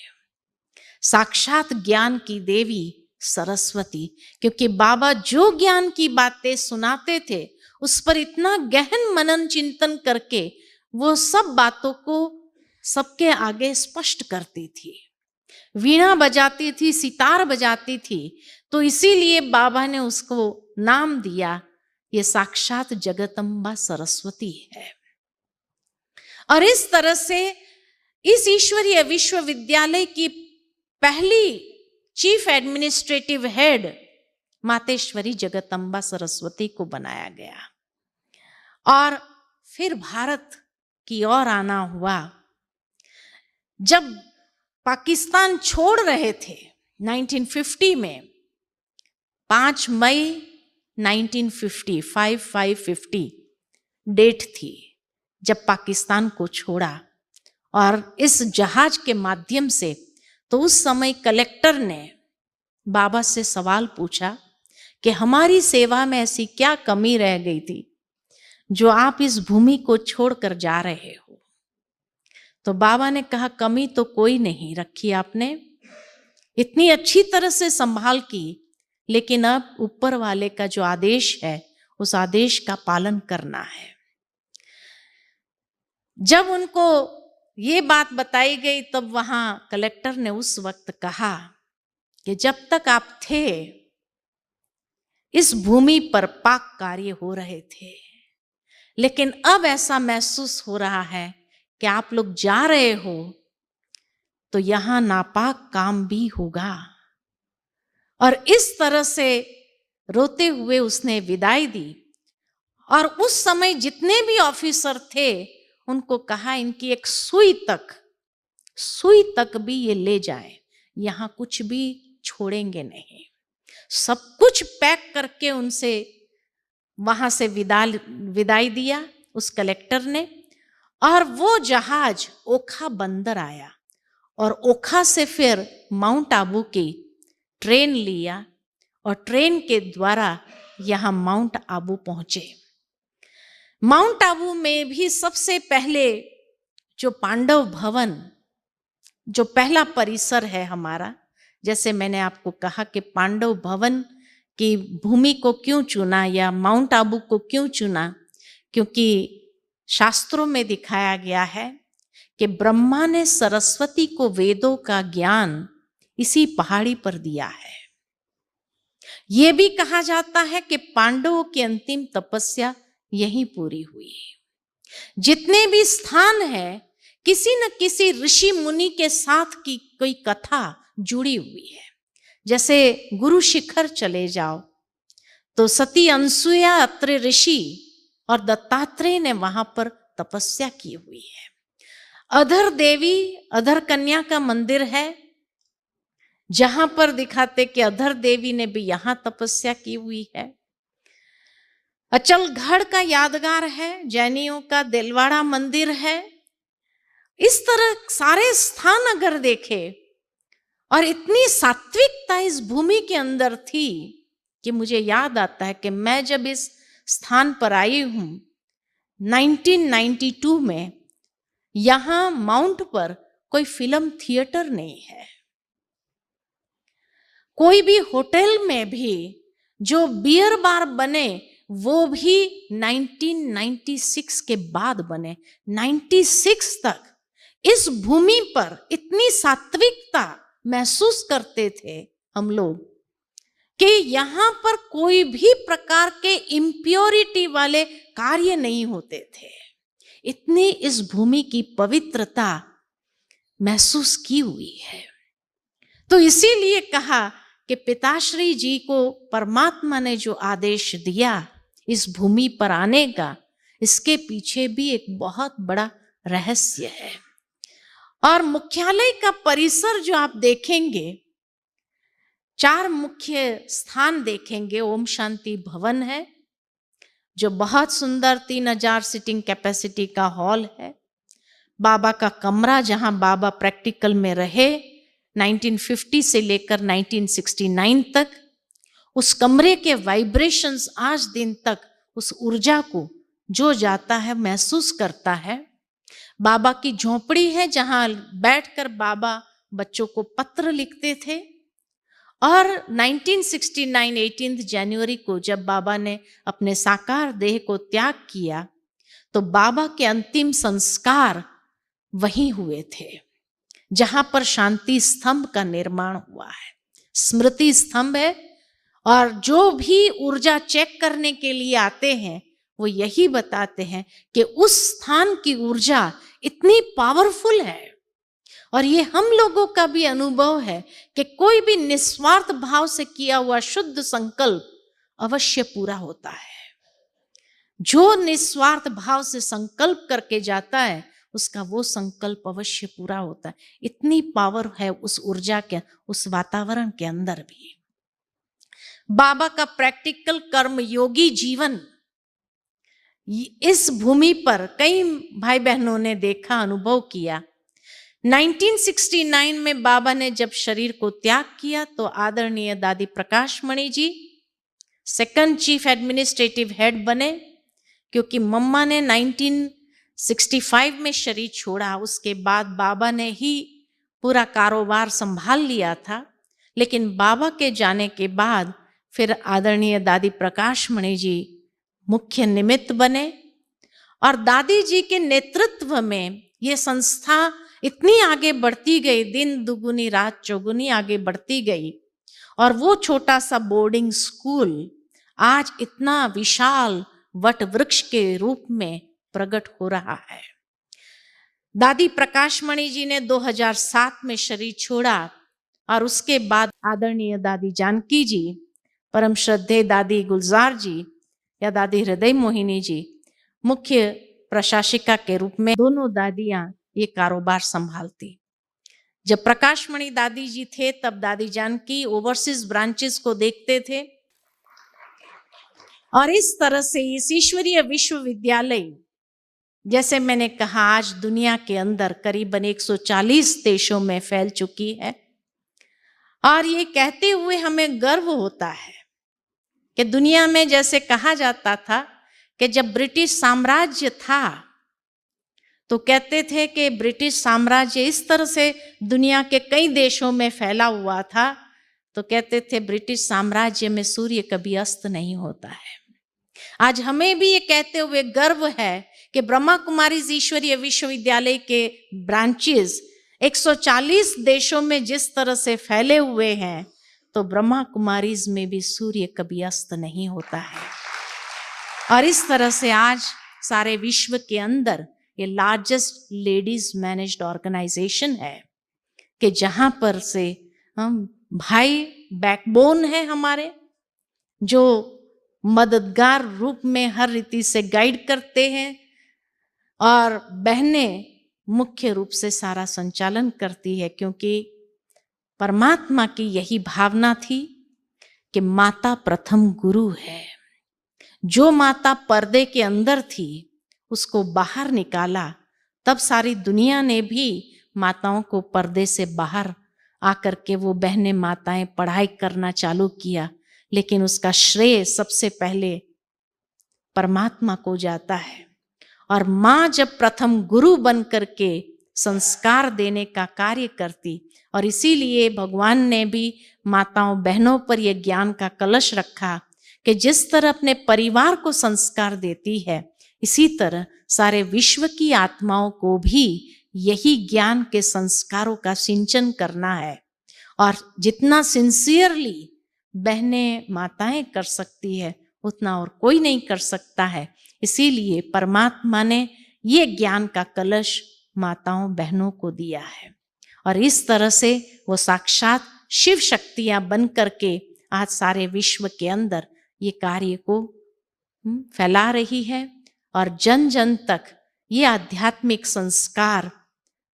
साक्षात ज्ञान की देवी सरस्वती, क्योंकि बाबा जो ज्ञान की बातें सुनाते थे उस पर इतना गहन मनन चिंतन करके वो सब बातों को सबके आगे स्पष्ट करती थी। वीणा बजाती थी, सितार बजाती थी, तो इसीलिए बाबा ने उसको नाम दिया, ये साक्षात जगदम्बा सरस्वती है। और इस तरह से इस ईश्वरीय विश्वविद्यालय की पहली chief administrative head Mateshwari Jagdamba Saraswati को बनाया गया। और फिर भारत की ओर आना हुआ। जब पाकिस्तान छोड़ रहे थे 1950 में, 5 मई 1950, 5/5/50 डेट थी जब पाकिस्तान को छोड़ा। और इस जहाज के माध्यम से तो उस समय कलेक्टर ने बाबा से सवाल पूछा कि हमारी सेवा में ऐसी क्या कमी रह गई थी जो आप इस भूमि को छोड़कर जा रहे हो। तो बाबा ने कहा, कमी तो कोई नहीं रखी आपने, इतनी अच्छी तरह से संभाल की, लेकिन अब ऊपर वाले का जो आदेश है उस आदेश का पालन करना है। जब उनको ये बात बताई गई तब वहां कलेक्टर ने उस वक्त कहा कि जब तक आप थे इस भूमि पर पाक कार्य हो रहे थे, लेकिन अब ऐसा महसूस हो रहा है कि आप लोग जा रहे हो तो यहां नापाक काम भी होगा। और इस तरह से रोते हुए उसने विदाई दी। और उस समय जितने भी ऑफिसर थे उनको कहा, इनकी एक सुई तक भी ये ले जाए, यहां कुछ भी छोड़ेंगे नहीं। सब कुछ पैक करके उनसे वहां से विदाई दिया उस कलेक्टर ने। और वो जहाज ओखा बंदर आया और ओखा से फिर माउंट आबू की ट्रेन लिया और ट्रेन के द्वारा यहाँ माउंट आबू पहुंचे। माउंट आबू में भी सबसे पहले जो पांडव भवन, जो पहला परिसर है हमारा, जैसे मैंने आपको कहा कि पांडव भवन की भूमि को क्यों चुना या माउंट आबू को क्यों चुना, क्योंकि शास्त्रों में दिखाया गया है कि ब्रह्मा ने सरस्वती को वेदों का ज्ञान इसी पहाड़ी पर दिया है। यह भी कहा जाता है कि पांडवों की अंतिम तपस्या यहीं पूरी हुई। जितने भी स्थान है किसी न किसी ऋषि मुनि के साथ की कोई कथा जुड़ी हुई है। जैसे गुरु शिखर चले जाओ तो सती अनसुया अत्रि ऋषि और दत्तात्रेय ने वहां पर तपस्या की हुई है। अधर देवी, अधर कन्या का मंदिर है जहां पर दिखाते कि अधर देवी ने भी यहां तपस्या की हुई है। अचलगढ़ का यादगार है, जैनियों का दिलवाड़ा मंदिर है। इस तरह सारे स्थान अगर देखे और इतनी सात्विकता इस भूमि के अंदर थी कि मुझे याद आता है कि मैं जब इस स्थान पर आई हूं 1992 में, यहां माउंट पर कोई फिल्म थिएटर नहीं है। कोई भी होटल में भी जो बियर बार बने वो भी 1996 के बाद बने। 96 तक इस भूमि पर इतनी सात्विकता महसूस करते थे हम लोग कि यहां पर कोई भी प्रकार के इम्प्योरिटी वाले कार्य नहीं होते थे। इतनी इस भूमि की पवित्रता महसूस की हुई है। तो इसीलिए कहा कि पिताश्री जी को परमात्मा ने जो आदेश दिया इस भूमि पर आने का, इसके पीछे भी एक बहुत बड़ा रहस्य है। और मुख्यालय का परिसर जो आप देखेंगे, 4 मुख्य स्थान देखेंगे। ओम शांति भवन है जो बहुत सुंदर 3000 सीटिंग कैपेसिटी का हॉल है। बाबा का कमरा जहां बाबा प्रैक्टिकल में रहे 1950 से लेकर 1969 तक, उस कमरे के वाइब्रेशंस आज दिन तक उस ऊर्जा को जो जाता है महसूस करता है। बाबा की झोपड़ी है जहां बैठकर बाबा बच्चों को पत्र लिखते थे। और 1969 18 जनवरी को जब बाबा ने अपने साकार देह को त्याग किया तो बाबा के अंतिम संस्कार वहीं हुए थे जहां पर शांति स्तंभ का निर्माण हुआ है, स्मृति स्तंभ है। और जो भी ऊर्जा चेक करने के लिए आते हैं वो यही बताते हैं कि उस स्थान की ऊर्जा इतनी पावरफुल है। और ये हम लोगों का भी अनुभव है कि कोई भी निस्वार्थ भाव से किया हुआ शुद्ध संकल्प अवश्य पूरा होता है। जो निस्वार्थ भाव से संकल्प करके जाता है उसका वो संकल्प अवश्य पूरा होता है। इतनी पावर है उस ऊर्जा के, उस वातावरण के अंदर भी। बाबा का प्रैक्टिकल कर्म योगी जीवन इस भूमि पर कई भाई बहनों ने देखा, अनुभव किया। 1969 में बाबा ने जब शरीर को त्याग किया तो आदरणीय दादी प्रकाश Mani ji second chief administrative head बने, क्योंकि मम्मा ने 1965 में शरीर छोड़ा। उसके बाद बाबा ने ही पूरा कारोबार संभाल लिया था। लेकिन बाबा के जाने के बाद फिर आदरणीय दादी प्रकाश मणि जी मुख्य निमित्त बने और दादी जी के नेतृत्व में ये संस्था इतनी आगे बढ़ती गई, दिन दुगुनी रात चौगुनी आगे बढ़ती गई। और वो छोटा सा बोर्डिंग स्कूल आज इतना विशाल वट वृक्ष के रूप में प्रकट हो रहा है। दादी प्रकाश मणि जी ने 2007 में शरीर छोड़ा और उसके बाद आदरणीय दादी जानकी जी, परम श्रद्धेय दादी गुलजार जी या दादी हृदय मोहिनी जी मुख्य प्रशासिका के रूप में दोनों दादियां ये कारोबार संभालती। जब प्रकाश मणि दादी जी थे तब दादी जानकी ओवरसीज ब्रांचेस को देखते थे। और इस तरह से इस ईश्वरीय विश्वविद्यालय, जैसे मैंने कहा, आज दुनिया के अंदर करीबन 140 देशों में फैल चुकी है। और ये कहते हुए हमें गर्व होता है कि दुनिया में जैसे कहा जाता था कि जब ब्रिटिश साम्राज्य था तो कहते थे कि ब्रिटिश साम्राज्य इस तरह से दुनिया के कई देशों में फैला हुआ था, तो कहते थे ब्रिटिश साम्राज्य में सूर्य कभी अस्त नहीं होता है। आज हमें भी ये कहते हुए गर्व है कि ब्रह्मा कुमारीज ईश्वरीय विश्वविद्यालय के ब्रांचेस 140 देशों में जिस तरह से फैले हुए हैं, तो ब्रह्मा कुमारीज में भी सूर्य कभी अस्त नहीं होता है। और इस तरह से आज सारे विश्व के अंदर ये लार्जेस्ट लेडीज मैनेज्ड ऑर्गेनाइजेशन है कि जहां पर से हम भाई बैकबोन है हमारे, जो मददगार रूप में हर रीति से गाइड करते हैं, और बहनें मुख्य रूप से सारा संचालन करती है। क्योंकि परमात्मा की यही भावना थी कि माता प्रथम गुरु है। जो माता पर्दे के अंदर थी उसको बाहर निकाला, तब सारी दुनिया ने भी माताओं को पर्दे से बाहर आकर के वो बहनें माताएं पढ़ाई करना चालू किया। लेकिन उसका श्रेय सबसे पहले परमात्मा को जाता है। और माँ जब प्रथम गुरु बन करके संस्कार देने का कार्य करती, और इसीलिए भगवान ने भी माताओं बहनों पर यह ज्ञान का कलश रखा कि जिस तरह अपने परिवार को संस्कार देती है, इसी तरह सारे विश्व की आत्माओं को भी यही ज्ञान के संस्कारों का सिंचन करना है। और जितना सिंसियरली बहनें माताएं कर सकती है उतना और कोई नहीं कर सकता है। इसीलिए परमात्मा ने ये ज्ञान का कलश माताओं बहनों को दिया है। और इस तरह से वो साक्षात शिव शक्तियां बन करके आज सारे विश्व के अंदर ये कार्य को फैला रही है। और जन जन तक ये आध्यात्मिक संस्कार,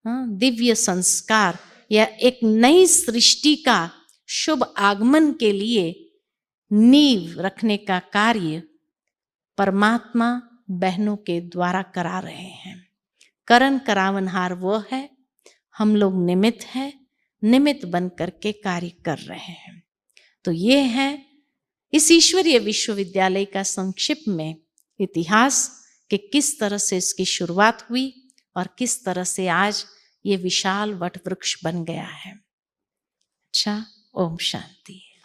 दिव्य संस्कार या एक नई सृष्टि का शुभ आगमन के लिए नींव रखने का कार्य परमात्मा बहनों के द्वारा करा रहे हैं। करण करावनहार वो है, हम लोग निमित्त हैं, निमित्त बन करके कार्य कर रहे हैं। तो ये है इस ईश्वरीय विश्वविद्यालय का संक्षिप्त में इतिहास कि किस तरह से इसकी शुरुआत हुई और किस तरह से आज ये विशाल वट वृक्ष बन गया है। अच्छा, ओम शांति।